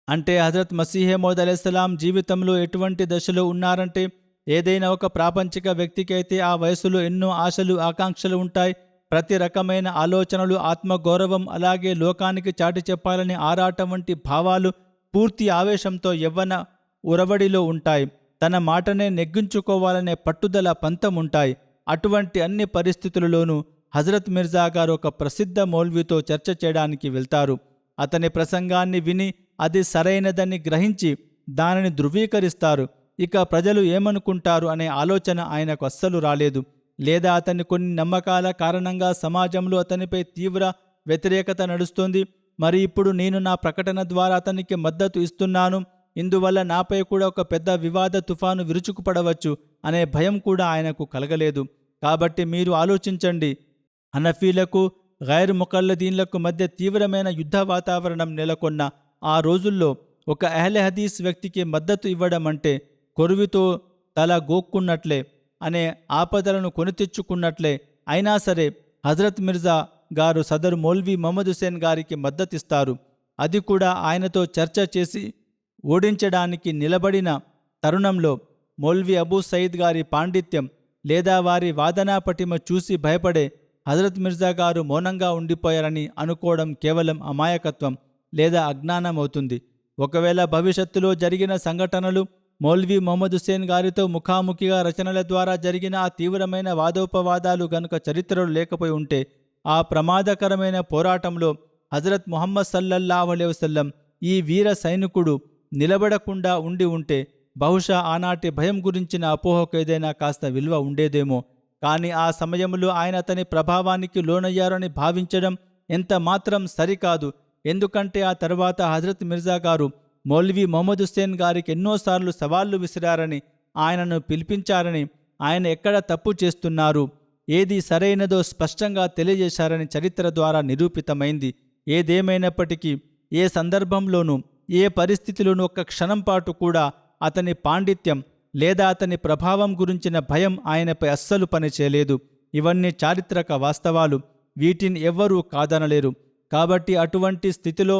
అంటే హజరత్ మసీహ్ మౌద్ అలైహిస్సలాం జీవితంలో ఎటువంటి దశలో ఉన్నారంటే, ఏదైనా ఒక ప్రాపంచిక వ్యక్తికైతే ఆ వయసులో ఎన్నో ఆశలు, ఆకాంక్షలు ఉంటాయి. ప్రతి రకమైన ఆలోచనలు, ఆత్మగౌరవం, అలాగే లోకానికి చాటి చెప్పాలని ఆరాటం వంటి భావాలు పూర్తి ఆవేశంతో యవ్వన ఉరవడిలో ఉంటాయి. తన మాటనే నెగ్గించుకోవాలనే పట్టుదల పంతం ఉంటాయి. అటువంటి అన్ని పరిస్థితులలోనూ హజరత్ మిర్జా గారు ఒక ప్రసిద్ధ మౌల్వీతో చర్చ చేయడానికి వెళ్తారు. అతని ప్రసంగాన్ని విని అది సరైనదని గ్రహించి దానిని ధృవీకరిస్తారు. ఇక ప్రజలు ఏమనుకుంటారు అనే ఆలోచన ఆయనకు అస్సలు రాలేదు. లేదా అతని కొన్ని నమ్మకాల కారణంగా సమాజంలో అతనిపై తీవ్ర వ్యతిరేకత నడుస్తోంది. మరి ఇప్పుడు నేను నా ప్రకటన ద్వారా అతనికి మద్దతు ఇస్తున్నాను, ఇందువల్ల నాపై కూడా ఒక పెద్ద వివాద తుఫాను విరుచుకుపడవచ్చు అనే భయం కూడా ఆయనకు కలగలేదు. కాబట్టి మీరు ఆలోచించండి, హనఫీలకు గైర్ ముకల్లదీన్లకు మధ్య తీవ్రమైన యుద్ధ వాతావరణం నెలకొన్న ఆ రోజుల్లో ఒక అహ్లె హదీస్ వ్యక్తికి మద్దతు ఇవ్వడం అంటే కొరువితో తల గోక్కున్నట్లే, అనే ఆపదలను కొని తెచ్చుకున్నట్లే. అయినా సరే హజరత్ మిర్జా గారు సదరు మౌల్వీ మహమ్మద్ హుసేన్ గారికి మద్దతిస్తారు. అది కూడా ఆయనతో చర్చ చేసి ఓడించడానికి నిలబడిన తరుణంలో మౌల్వీ అబూ సయీద్ గారి పాండిత్యం లేదా వారి వాదనా పటిమ చూసి భయపడే హజరత్ మిర్జా గారు మౌనంగా ఉండిపోయారని అనుకోవడం కేవలం అమాయకత్వం లేదా అజ్ఞానం అవుతుంది. ఒకవేళ భవిష్యత్తులో జరిగిన సంఘటనలు మౌల్వీ మహమ్మద్ హుసేన్ గారితో ముఖాముఖిగా రచనల ద్వారా జరిగిన ఆ తీవ్రమైన వాదోపవాదాలు గనుక చరిత్రలో లేకపోయి ఉంటే, ఆ ప్రమాదకరమైన పోరాటంలో హజరత్ ముహమ్మద్ సల్లల్లాహు అలైహి వసల్లం ఈ వీర సైనికుడు నిలబడకుండా ఉండి ఉంటే బహుశా ఆనాటి భయం గురించిన అపోహకు ఏదైనా కాస్త విలువ ఉండేదేమో. కానీ ఆ సమయంలో ఆయన అతని ప్రభావానికి లోనయ్యారని భావించడం ఎంత మాత్రం సరికాదు. ఎందుకంటే ఆ తర్వాత హజరత్ మిర్జా గారు మౌల్వీ మహమ్మద్ హుసేన్ గారికి ఎన్నోసార్లు సవాళ్లు విసిరారని, ఆయనను పిలిపించారని, ఆయన ఎక్కడ తప్పు చేస్తున్నారు, ఏది సరైనదో స్పష్టంగా తెలియజేశారని చరిత్ర ద్వారా నిరూపితమైంది. ఏదేమైనప్పటికీ ఏ సందర్భంలోనూ ఏ పరిస్థితిలోనూ ఒక్క క్షణం పాటు కూడా అతని పాండిత్యం లేదా అతని ప్రభావం గురించిన భయం ఆయనపై అస్సలు పనిచేయలేదు. ఇవన్నీ చారిత్రక వాస్తవాలు, వీటిని ఎవ్వరూ కాదనలేరు. కాబట్టి అటువంటి స్థితిలో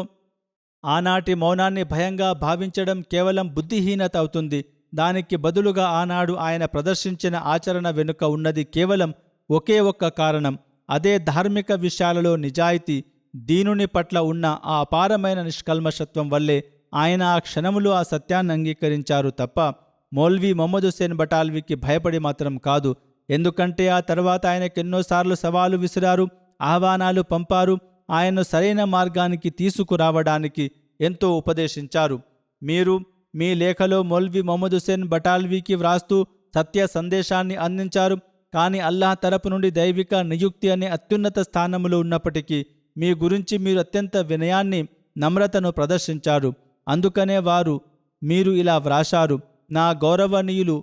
ఆనాటి మౌనాన్ని భయంగా భావించడం కేవలం బుద్ధిహీనత అవుతుంది. దానికి బదులుగా ఆనాడు ఆయన ప్రదర్శించిన ఆచరణ వెనుక ఉన్నది కేవలం ఒకే ఒక్క కారణం. అదే ధార్మిక విషయాలలో నిజాయితీ, దీనుని పట్ల ఉన్న ఆ అపారమైన నిష్కల్మషత్వం వల్లే ఆయన ఆ క్షణములో ఆ సత్యాన్ని అంగీకరించారు తప్ప మౌల్వీ మహమ్మద్ హుసేన్ బటాల్వీకి భయపడి మాత్రం కాదు. ఎందుకంటే ఆ తర్వాత ఆయనకు ఎన్నోసార్లు సవాలు విసిరారు, ఆహ్వానాలు పంపారు, ఆయన్ను సరైన మార్గానికి తీసుకురావడానికి ఎంతో ఉపదేశించారు. మీరు మీ లేఖలో మౌల్వీ మహమ్మద్ హుసేన్ బటాల్వీకి వ్రాస్తూ సత్య సందేశాన్ని అందించారు. కానీ అల్లాహ్ తరపు నుండి దైవిక నియుక్తి అనే అత్యున్నత స్థానంలో ఉన్నప్పటికీ మీ గురించి మీరు అత్యంత వినయాన్ని, నమ్రతను ప్రదర్శించారు. అందుకనే మీరు ఇలా వ్రాశారు: నా గౌరవనీయులు,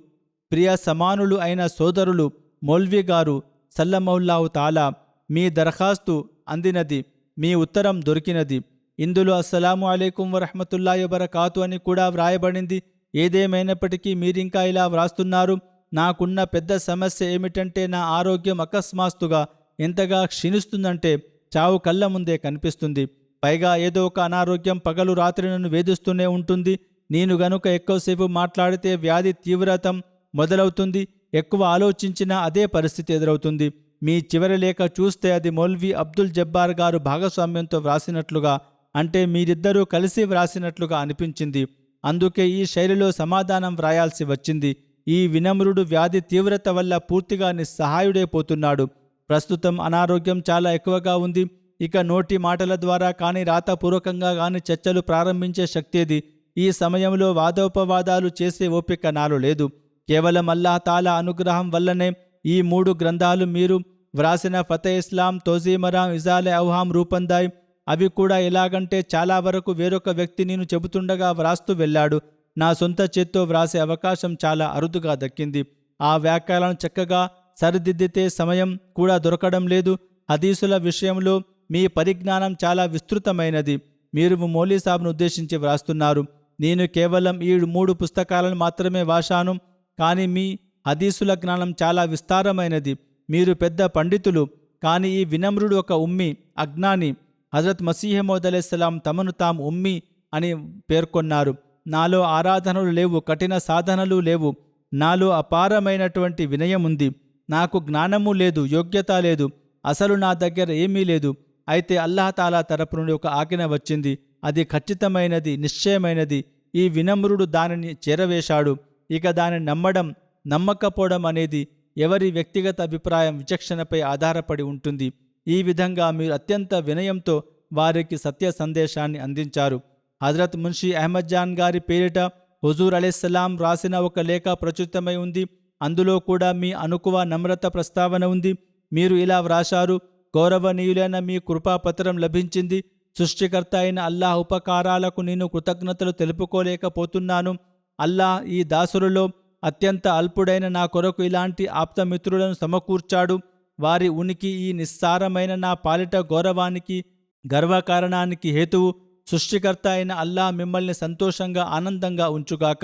ప్రియ సమానులు అయిన సోదరులు మౌల్వీ గారు సల్లమౌల్లాహు తాలా, మీ దరఖాస్తు అందినది, మీ ఉత్తరం దొరికినది. ఇందులో అస్సలాము అలైకుం వరహమతుల్లాహి వబరకాతు అని కూడా వ్రాయబడింది. ఏదేమైనప్పటికీ మీరింకా ఇలా వ్రాస్తున్నారు: నాకున్న పెద్ద సమస్య ఏమిటంటే నా ఆరోగ్యం అకస్మాత్తుగా ఎంతగా క్షీణిస్తుందంటే చావు కళ్ళ ముందే కనిపిస్తుంది. పైగా ఏదో ఒక అనారోగ్యం పగలు రాత్రి నన్ను వేధిస్తూనే ఉంటుంది. నేను గనుక ఎక్కువసేపు మాట్లాడితే వ్యాధి తీవ్రతం మొదలవుతుంది. ఎక్కువ ఆలోచించినా అదే పరిస్థితి ఎదురవుతుంది. మీ చివరి లేఖ చూస్తే అది మౌల్వీ అబ్దుల్ జబ్బార్ గారు భాగస్వామ్యంతో వ్రాసినట్లుగా, అంటే మీరిద్దరూ కలిసి వ్రాసినట్లుగా అనిపించింది. అందుకే ఈ శైలిలో సమాధానం వ్రాయాల్సి వచ్చింది. ఈ వినమ్రుడు వ్యాధి తీవ్రత వల్ల పూర్తిగా నిస్సహాయుడైపోతున్నాడు. ప్రస్తుతం అనారోగ్యం చాలా ఎక్కువగా ఉంది. ఇక నోటి మాటల ద్వారా కానీ రాతపూర్వకంగా కానీ చర్చలు ప్రారంభించే శక్తేది. ఈ సమయంలో వాదోపవాదాలు చేసే ఓపిక నాలో లేదు. కేవలం అల్లాహ్ తాలా అనుగ్రహం వల్లనే ఈ 3 గ్రంథాలు మీరు వ్రాసిన ఫతే ఇస్లాం, తోజీమరాం, ఇజాలే ఔహాం రూపొందాయి. అవి కూడా ఎలాగంటే చాలా వరకు వేరొక వ్యక్తి నేను చెబుతుండగా వ్రాస్తూ వెళ్ళాడు. నా సొంత చేత్తో వ్రాసే అవకాశం చాలా అరుదుగా దక్కింది. ఆ వ్యాఖ్యలను చక్కగా సరిదిద్దితే సమయం కూడా దొరకడం లేదు. హదీసుల విషయంలో మీ పరిజ్ఞానం చాలా విస్తృతమైనది. మీరు మౌలీ సాబ్ను ఉద్దేశించి వ్రాస్తున్నారు. నేను కేవలం ఈ 3 పుస్తకాలను మాత్రమే వ్రాశాను. కానీ మీ హదీసుల జ్ఞానం చాలా విస్తారమైనది. మీరు పెద్ద పండితులు. కానీ ఈ వినమ్రుడు ఒక ఉమ్మి, అజ్ఞాని. హజరత్ మసీహ్ మౌద్ అలైహిస్సలాం తమను తాము ఉమ్మి అని పేర్కొన్నారు. నాలో ఆరాధనలు లేవు, కఠిన సాధనలు లేవు. నాలో అపారమైనటువంటి వినయం ఉంది. నాకు జ్ఞానము లేదు, యోగ్యత లేదు, అసలు నా దగ్గర ఏమీ లేదు. అయితే అల్లాహ్ తాలా తరపు నుండి ఒక ఆజ్ఞ వచ్చింది. అది ఖచ్చితమైనది, నిశ్చయమైనది. ఈ వినమ్రుడు దానిని చేరవేశాడు. ఇక దాన్ని నమ్మడం నమ్మకపోవడం అనేది ఎవరి వ్యక్తిగత అభిప్రాయం విచక్షణపై ఆధారపడి ఉంటుంది. ఈ విధంగా మీరు అత్యంత వినయంతో వారికి సత్య సందేశాన్ని అందించారు. హజరత్ మున్షీ అహ్మద్ జాన్ గారి పేరిట హుజూర్ అలైహిస్సలాం రాసిన ఒక లేఖ ప్రచురితమై ఉంది. అందులో కూడా మీ అనుకువ నమ్రత ప్రస్తావన ఉంది. మీరు ఇలా వ్రాశారు: గౌరవనీయులైన మీ కృపాపత్రం లభించింది. సృష్టికర్త అయిన అల్లాహ్ ఉపకారాలకు నేను కృతజ్ఞతలు తెలుపుకోలేకపోతున్నాను. అల్లాహ్ ఈ దాసులలో అత్యంత అల్పుడైన నా కొరకు ఇలాంటి ఆప్తమిత్రులను సమకూర్చాడు. వారి ఉనికి ఈ నిస్సారమైన నా పాలిట గౌరవానికి గర్వకారణానికి హేతువు. సృష్టికర్త అయిన అల్లాహ్ మిమ్మల్ని సంతోషంగా ఆనందంగా ఉంచుగాక.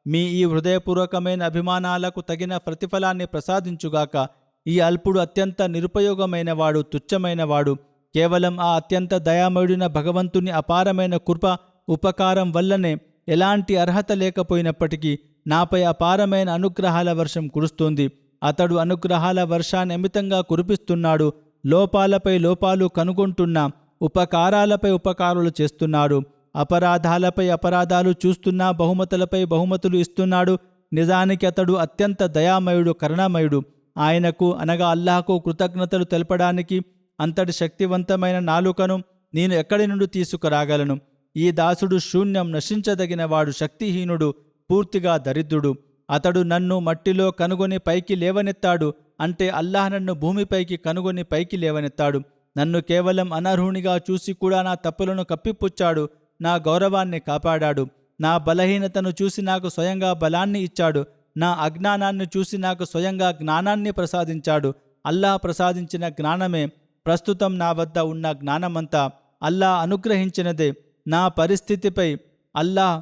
మీ ఈ హృదయపూర్వకమైన అభిమానాలకు తగిన ప్రతిఫలాన్ని ప్రసాదించుగాక. ఈ అల్పుడు అత్యంత నిరుపయోగమైనవాడు, తుచ్చమైనవాడు. కేవలం ఆ అత్యంత దయామయుడిన భగవంతుని అపారమైన కృప ఉపకారం వల్లనే ఎలాంటి అర్హత లేకపోయినప్పటికీ నాపై అపారమైన అనుగ్రహాల వర్షం కురుస్తోంది. అతడు అనుగ్రహాల వర్షాన్ని అమితంగా కురిపిస్తున్నాడు. లోపాలపై లోపాలు కనుగొంటున్నా ఉపకారాలపై ఉపకారాలు చేస్తున్నాడు. అపరాధాలపై అపరాధాలు చూస్తున్నా బహుమతులపై బహుమతులు ఇస్తున్నాడు. నిజానికి అతడు అత్యంత దయామయుడు, కరుణామయుడు. ఆయనకు అనగా అల్లాహకు కృతజ్ఞతలు తెలపడానికి అంతటి శక్తివంతమైన నాలుకను నేను ఎక్కడి నుండి తీసుకురాగలను? ఈ దాసుడు శూన్యం, నశించదగినవాడు, శక్తిహీనుడు, పూర్తిగా దరిద్రుడు. అతడు నన్ను మట్టిలో కనుగొని పైకి లేవనెత్తాడు. అంటే అల్లాహ్ నన్ను భూమిపైకి కనుగొని పైకి లేవనెత్తాడు. నన్ను కేవలం అనర్హునిగా చూసి కూడా నా తప్పులను కప్పిపుచ్చాడు. నా గౌరవాన్ని కాపాడాడు. నా బలహీనతను చూసి నాకు స్వయంగా బలాన్ని ఇచ్చాడు. నా అజ్ఞానాన్ని చూసి నాకు స్వయంగా జ్ఞానాన్ని ప్రసాదించాడు. అల్లాహ్ ప్రసాదించిన జ్ఞానమే ప్రస్తుతం నా వద్ద ఉన్న జ్ఞానమంతా అల్లాహ్ అనుగ్రహించినదే. నా పరిస్థితిపై అల్లాహ్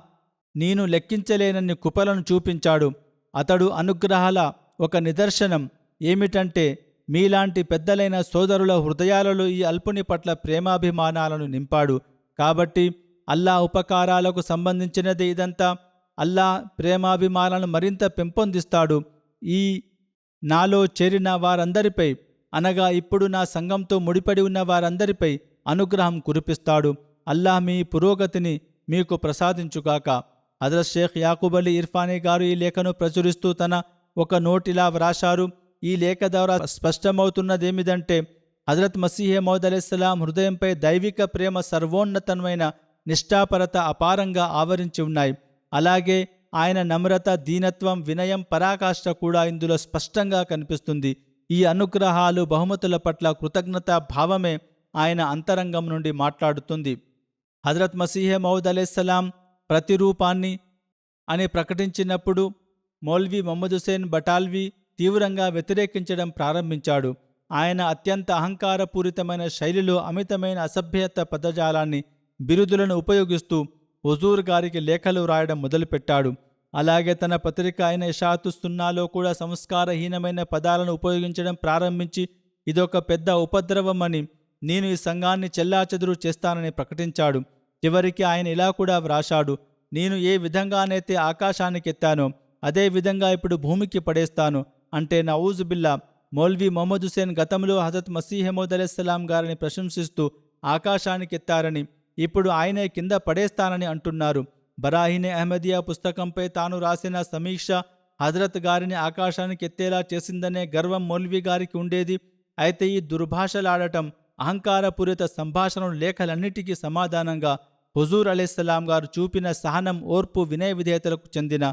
నేను లెక్కించలేనన్ని కృపలను చూపించాడు. అతడు అనుగ్రహాల ఒక నిదర్శనం ఏమిటంటే మీలాంటి పెద్దలైన సోదరుల హృదయాలలో ఈ అల్పుని పట్ల ప్రేమాభిమానాలను నింపాడు. కాబట్టి అల్లాహ్ ఉపకారాలకు సంబంధించినది ఇదంతా. అల్లాహ్ ప్రేమాభిమానాలను మరింత పెంపొందిస్తాడు. ఈ నాలో చేరిన వారందరిపై అనగా ఇప్పుడు నా సంఘంతో ముడిపడి ఉన్న వారందరిపై అనుగ్రహం కురిపిస్తాడు. అల్లాహ్ మీ పురోగతిని మీకు ప్రసాదించుగాక. హజరత్ షేఖ్ యాకూబ్ అలీ ఇర్ఫానీ గారు ఈ లేఖను ప్రచురిస్తూ తన ఒక నోట్ ఇలా వ్రాశారు. ఈ లేఖ ద్వారా స్పష్టమవుతున్నదేమిటంటే హజరత్ మసీహే మౌద్ అలైహిస్సలాం హృదయంపై దైవిక ప్రేమ, సర్వోన్నతమైన నిష్ఠాపరత అపారంగా ఆవరించి ఉన్నాయి. అలాగే ఆయన నమ్రత, దీనత్వం, వినయం, పరాకాష్ఠ కూడా ఇందులో స్పష్టంగా కనిపిస్తుంది. ఈ అనుగ్రహాలు, బహుమతుల పట్ల కృతజ్ఞతా భావమే ఆయన అంతరంగం నుండి మాట్లాడుతుంది. హజరత్ మసీహే మౌద్ అలైహిస్సలాం ప్రతిరూపాన్ని అని ప్రకటించినప్పుడు మౌల్వీ మహమ్మద్ హుసేన్ బటాల్వీ తీవ్రంగా వ్యతిరేకించడం ప్రారంభించాడు. ఆయన అత్యంత అహంకారపూరితమైన శైలిలో అమితమైన అసభ్యత పదజాలాన్ని, బిరుదులను ఉపయోగిస్తూ హుజూర్ గారికి లేఖలు రాయడం మొదలుపెట్టాడు. అలాగే తన పత్రిక అయిన ఇషాతు సున్నాలో కూడా సంస్కారహీనమైన పదాలను ఉపయోగించడం ప్రారంభించి ఇదొక పెద్ద ఉపద్రవమని, నేను ఈ సంఘాన్ని చెల్లాచెదురు చేస్తానని ప్రకటించాడు. చివరికి ఆయన ఇలా కూడా వ్రాశాడు: నేను ఏ విధంగానైతే ఆకాశానికి ఎత్తానో అదే విధంగా ఇప్పుడు భూమికి పడేస్తాను. అంటే నఊజుబిల్లా, మౌల్వీ మహమ్మద్ హుసేన్ గతంలో హజరత్ మసీహ్ మౌద్ అలైహిస్సలాం గారిని ప్రశంసిస్తూ ఆకాశానికి ఎత్తారని, ఇప్పుడు ఆయనే కింద పడేస్తానని అంటున్నారు. బరాహినే అహ్మదియా పుస్తకంపై తాను రాసిన సమీక్ష హజరత్ గారిని ఆకాశానికి ఎత్తేలా చేసిందనే గర్వం మౌల్వీ గారికి ఉండేది. అయితే ఈ దుర్భాషలాడటం, అహంకారపూరిత సంభాషణలు, లేఖలన్నిటికీ సమాధానంగా హుజూర్ అలైహిస్సలాం గారు చూపిన సహనం, ఓర్పు, వినయ విధేయతలకు చెందిన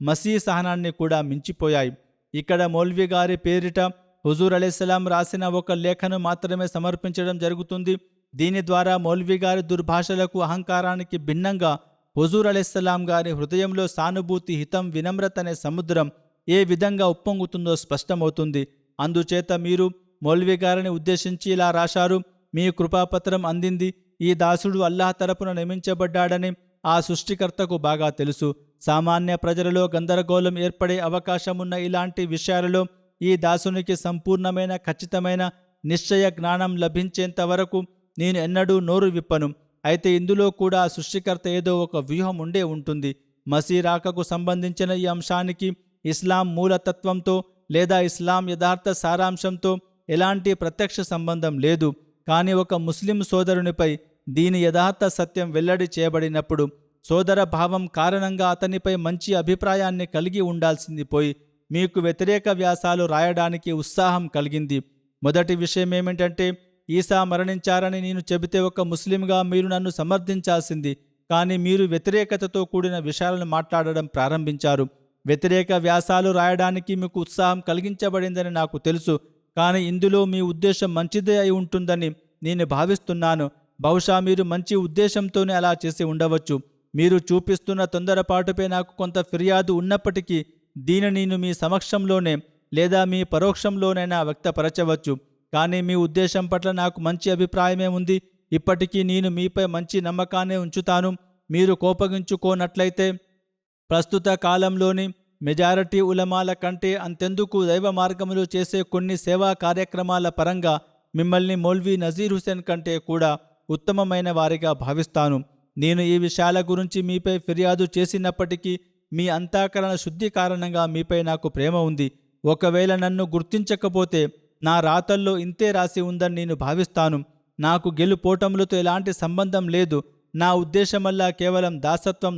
మసీ సహనాన్ని కూడా మించిపోయాయి. ఇక్కడ మౌల్వీ గారి పేరిట హుజూర్ అలైహిస్సలాం రాసిన ఒక లేఖను మాత్రమే సమర్పించడం జరుగుతుంది. దీని ద్వారా మౌల్వీ గారి దుర్భాషలకు, అహంకారానికి భిన్నంగా హుజూర్ అలైహిస్సలాం గారి హృదయంలో సానుభూతి, హితం, వినమ్రత అనే సముద్రం ఏ విధంగా ఉప్పొంగుతుందో స్పష్టమవుతుంది. అందుచేత మీరు మౌల్వీ గారిని ఉద్దేశించి ఇలా రాశారు: మీ కృపాపత్రం అందింది. ఈ దాసుడు అల్లాహ్ తరపున నియమించబడ్డాడని ఆ సృష్టికర్తకు బాగా తెలుసు. సామాన్య ప్రజలలో గందరగోళం ఏర్పడే అవకాశమున్న ఇలాంటి విషయాలలో ఈ దాసునికి సంపూర్ణమైన, ఖచ్చితమైన నిశ్చయ జ్ఞానం లభించేంత వరకు నేను ఎన్నడూ నోరు విప్పను. అయితే ఇందులో కూడా సృష్టికర్త ఏదో ఒక వ్యూహం ఉండే ఉంటుంది. మసీరాకకు సంబంధించిన ఈ అంశానికి ఇస్లాం మూలతత్వంతో లేదా ఇస్లాం యథార్థ సారాంశంతో ఎలాంటి ప్రత్యక్ష సంబంధం లేదు. కానీ ఒక ముస్లిం సోదరునిపై దీని యథార్థ సత్యం వెల్లడి చేయబడినప్పుడు సోదర భావం కారణంగా అతనిపై మంచి అభిప్రాయాన్ని కలిగి ఉండాల్సింది పోయి మీకు వ్యతిరేక వ్యాసాలు రాయడానికి ఉత్సాహం కలిగింది. మొదటి విషయం ఏమిటంటే, ఈసా మరణించారని నేను చెబితే ఒక ముస్లింగా మీరు నన్ను సమర్థించాల్సింది. కానీ మీరు వ్యతిరేకతతో కూడిన విషయాలను మాట్లాడడం ప్రారంభించారు. వ్యతిరేక వ్యాసాలు రాయడానికి మీకు ఉత్సాహం కలిగించబడిందని నాకు తెలుసు. కానీ ఇందులో మీ ఉద్దేశం మంచిదే అయి ఉంటుందని నేను భావిస్తున్నాను. బహుశా మీరు మంచి ఉద్దేశంతోనే అలా చేసి ఉండవచ్చు. మీరు చూపిస్తున్న తొందరపాటుపై నాకు కొంత ఫిర్యాదు ఉన్నప్పటికీ దీనిని నేను మీ సమక్షంలోనే లేదా మీ పరోక్షంలోనైనా వ్యక్తపరచవచ్చు. కానీ మీ ఉద్దేశం పట్ల నాకు మంచి అభిప్రాయమే ఉంది. ఇప్పటికీ నేను మీపై మంచి నమ్మకాన్ని ఉంచుతాను. మీరు కోపగించుకోనట్లయితే ప్రస్తుత కాలంలోని మెజారిటీ ఉలమాల కంటే అంతెందుకు దైవ మార్గములు చేసే కొన్ని సేవా కార్యక్రమాల పరంగా మిమ్మల్ని మౌల్వీ నజీర్ హుసేన్ కంటే కూడా ఉత్తమమైన వారిగా భావిస్తాను. నేను ఈ విషయాల గురించి మీపై ఫిర్యాదు చేసినప్పటికీ మీ అంతఃకరణ శుద్ధి కారణంగా మీపై నాకు ప్రేమ ఉంది. ఒకవేళ నన్ను గుర్తించకపోతే నా రాతల్లో ఇంతే రాసి ఉందని నేను భావిస్తాను. నాకు గెలుపోటములతో ఎలాంటి సంబంధం లేదు. నా ఉద్దేశమల్లా కేవలం దాసత్వం,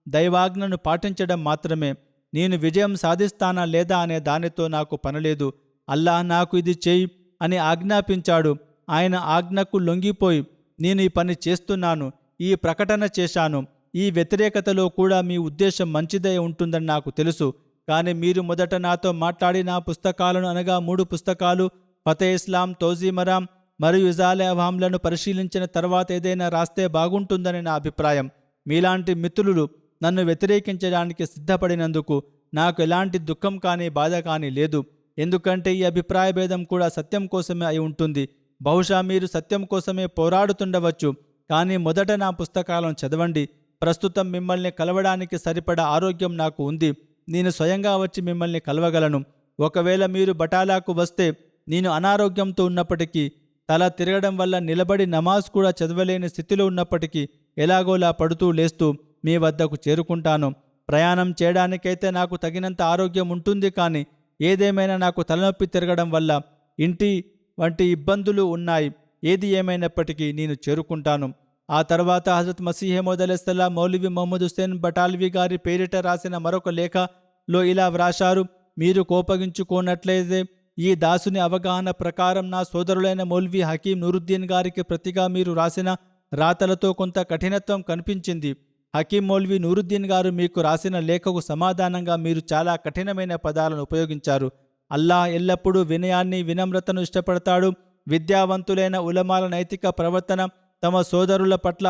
దైవాజ్ఞను పాటించడం మాత్రమే. నేను విజయం సాధిస్తానా లేదా అనే దానితో నాకు పనిలేదు. అల్లాహ్ నాకు ఇది చేయి అని ఆజ్ఞాపించాడు. ఆయన ఆజ్ఞకు లొంగిపోయి నేను ఈ పని చేస్తున్నాను, ఈ ప్రకటన చేశాను. ఈ వ్యతిరేకతలో కూడా మీ ఉద్దేశం మంచిదే ఉంటుందని నాకు తెలుసు. కానీ మీరు మొదట నాతో మాట్లాడి నా పుస్తకాలను అనగా 3 పుస్తకాలు ఫతే ఇస్లాం, తౌజీమరాం మరియు ఇజాలే అవాంలను పరిశీలించిన తర్వాత ఏదైనా రాస్తే బాగుంటుందని నా అభిప్రాయం. మీలాంటి మిత్రులు నన్ను వ్యతిరేకించడానికి సిద్ధపడినందుకు నాకు ఎలాంటి దుఃఖం కానీ బాధ కానీ లేదు. ఎందుకంటే ఈ అభిప్రాయ భేదం కూడా సత్యం కోసమే అయి ఉంటుంది. బహుశా మీరు సత్యం కోసమే పోరాడుతుండవచ్చు. కానీ మొదట నా పుస్తకాలను చదవండి. ప్రస్తుతం మిమ్మల్ని కలవడానికి సరిపడా ఆరోగ్యం నాకు ఉంది. నేను స్వయంగా వచ్చి మిమ్మల్ని కలవగలను. ఒకవేళ మీరు బటాలాకు వస్తే నేను అనారోగ్యంతో ఉన్నప్పటికీ, తల తిరగడం వల్ల నిలబడి నమాజ్ కూడా చదవలేని స్థితిలో ఉన్నప్పటికీ ఎలాగోలా పడుతూ లేస్తూ మీ వద్దకు చేరుకుంటాను. ప్రయాణం చేయడానికైతే నాకు తగినంత ఆరోగ్యం ఉంటుంది. కానీ ఏదేమైనా నాకు తలనొప్పి తిరగడం వల్ల ఇంటి వంటి ఇబ్బందులు ఉన్నాయి. ఏది ఏమైనప్పటికీ నేను చేరుకుంటాను. ఆ తర్వాత హజరత్ మసీహ్ మౌద్ అలైహిస్సలాం మౌలవీ మహమ్మద్ హుస్సేన్ బటాల్వీ గారి పేరిట రాసిన మరొక లేఖలో ఇలా వ్రాశారు: మీరు కోపగించుకోనట్లయితే ఈ దాసుని అవగాహన ప్రకారం నా సోదరులైన మౌల్వీ హకీం నూరుద్దీన్ గారికి ప్రతిగా మీరు రాసిన రాతలతో కొంత కఠినత్వం కనిపించింది. హకీం మౌల్వీ నూరుద్దీన్ గారు మీకు రాసిన లేఖకు సమాధానంగా మీరు చాలా కఠినమైన పదాలను ఉపయోగించారు. అల్లాహ్ ఎల్లప్పుడూ వినయాన్ని, వినమ్రతను ఇష్టపడతాడు. విద్యావంతులైన ఉలమాల నైతిక ప్రవర్తన తమ సోదరుల పట్ల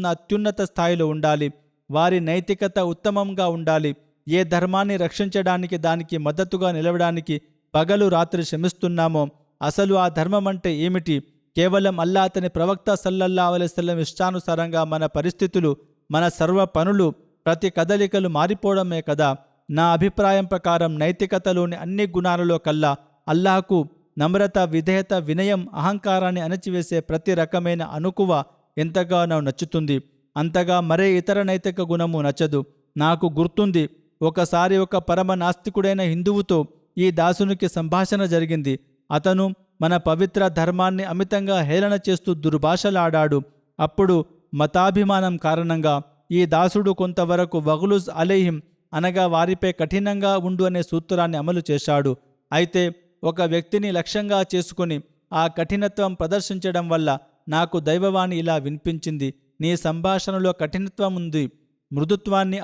అత్యున్నత స్థాయిలో ఉండాలి. వారి నైతికత ఉత్తమంగా ఉండాలి. ఏ ధర్మాన్ని రక్షించడానికి, దానికి మద్దతుగా నిలవడానికి పగలు రాత్రి శ్రమిస్తున్నామో అసలు ఆ ధర్మం అంటే ఏమిటి? కేవలం అల్లా, అతని ప్రవక్త సల్లల్లాహు అలైహి వసల్లం ఇష్టానుసారంగా మన పరిస్థితులు, మన సర్వ పనులు, ప్రతి కదలికలు మారిపోవడమే కదా. నా అభిప్రాయం ప్రకారం నైతికతలోని అన్ని గుణాలలో కల్లా అల్లాహకు నమ్రత, విధేయత, వినయం, అహంకారాన్ని అణచివేసే ప్రతి రకమైన అణుకువ ఎంతగానో నచ్చుతుంది. అంతగా మరే ఇతర నైతిక గుణము నచ్చదు. నాకు గుర్తుంది, ఒకసారి ఒక పరమ నాస్తికుడైన హిందువుతో ఈ దాసునికి సంభాషణ జరిగింది. అతను మన పవిత్ర ధర్మాన్ని అమితంగా హేళన చేస్తూ దుర్భాషలాడాడు. అప్పుడు మతాభిమానం కారణంగా ఈ దాసుడు కొంతవరకు వగులుజ్ అలైహిం అనగా వారిపై కఠినంగా ఉండు అనే సూత్రాన్ని అమలు చేశాడు. అయితే ఒక వ్యక్తిని లక్ష్యంగా చేసుకుని ఆ కఠినత్వం ప్రదర్శించడం వల్ల నాకు దైవవాణి ఇలా వినిపించింది: నీ సంభాషణలో కఠినత్వం ఉంది, మృదుత్వాన్ని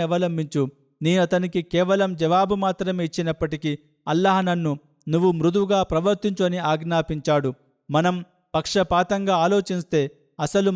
అవలంబించు. నేను అతనికి కేవలం జవాబు మాత్రమే ఇచ్చినప్పటికీ అల్లాహ్ నన్ను నువ్వు మృదువుగా ప్రవర్తించు అని ఆజ్ఞాపించాడు. మనం పక్షపాతంగా ఆలోచిస్తే అసలు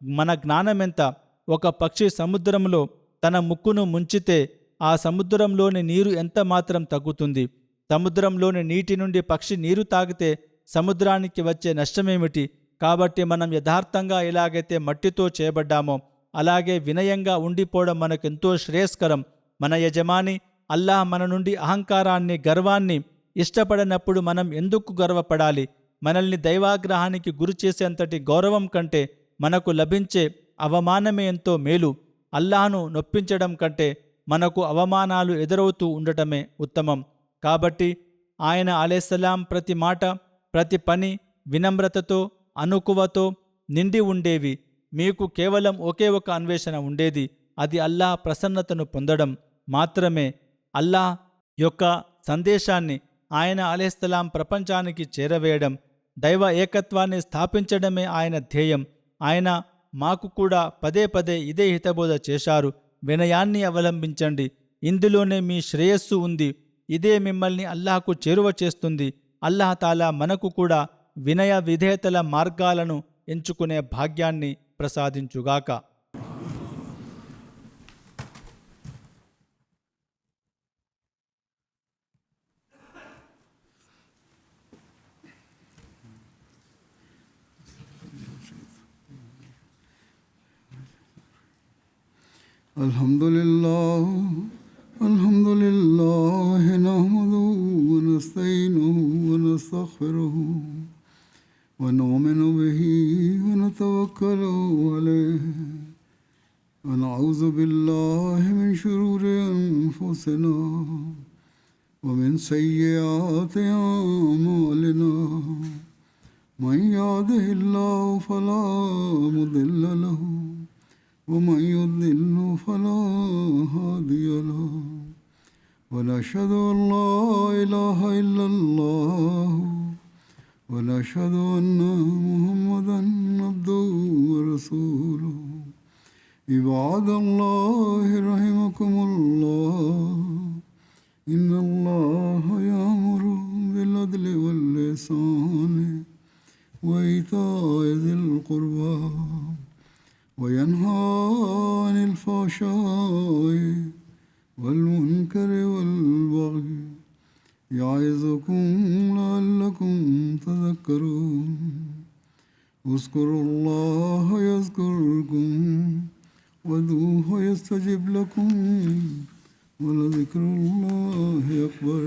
మన జ్ఞానమెంత? ఒక పక్షి సముద్రంలో తన ముక్కును ముంచితే ఆ సముద్రంలోని నీరు ఎంత మాత్రం తగ్గుతుంది? సముద్రంలోని నీటి నుండి పక్షి నీరు తాగితే సముద్రానికి వచ్చే నష్టమేమిటి? కాబట్టి మనం యథార్థంగా ఎలాగైతే మట్టితో చేయబడ్డామో అలాగే వినయంగా ఉండిపోవడం మనకెంతో శ్రేయస్కరం. మన యజమాని అల్లాహ్ మన నుండి అహంకారాన్ని, గర్వాన్ని ఇష్టపడనప్పుడు మనం ఎందుకు గర్వపడాలి? మనల్ని దైవాగ్రహానికి గురి చేసేంతటి గౌరవం కంటే మనకు లభించే అవమానమే ఎంతో మేలు. అల్లాహ్ను నొప్పించడం కంటే మనకు అవమానాలు ఎదురవుతూ ఉండటమే ఉత్తమం. కాబట్టి ఆయన అలైహిస్సలాం ప్రతి మాట, ప్రతి పని వినమ్రతతో, అణుకువతో నిండి ఉండేవి. మీకు కేవలం ఒకే ఒక అన్వేషణ ఉండేది, అది అల్లాహ్ ప్రసన్నతను పొందడం మాత్రమే. అల్లాహ్ యొక్క సందేశాన్ని ఆయన అలైహిస్సలాం ప్రపంచానికి చేరవేయడం, దైవ ఏకత్వాన్ని స్థాపించడమే ఆయన ధ్యేయం. ఆయన మాకు కూడా పదే పదే ఇదే హితబోధ చేశారు: వినయాన్ని అవలంబించండి, ఇందులోనే మీ శ్రేయస్సు ఉంది, ఇదే మిమ్మల్ని అల్లాహకు చేరువ చేస్తుంది. అల్లాహ్ తాలా మనకు కూడా వినయ విధేయతల మార్గాలను ఎంచుకునే భాగ్యాన్ని ప్రసాదించుగాక. Alhamdulillah, alhamdulillah, nahmaduhu wa nasta'inuhu wa nastaghfiruhu wa nu'minu bihi wa natawakkalu alayhi wa na'udhu billahi min shururi anfusina wa min sayyiati a'malina. Man yahdihillahu fala mudilla lahu ومن يضلل فلا هادي له ونشهد أن لا إله إلا الله ونشهد أن محمدا عبده ورسوله. عباد الله رحمكم الله، إن الله يأمر بالعدل والإحسان وإيتاء ذي القربى وينهى عن الفحشاء والمنكر والبغي يعظكم لعلكم تذكرون. اذكروا الله يذكركم وادعوه يستجب لكم ولذكر الله أكبر.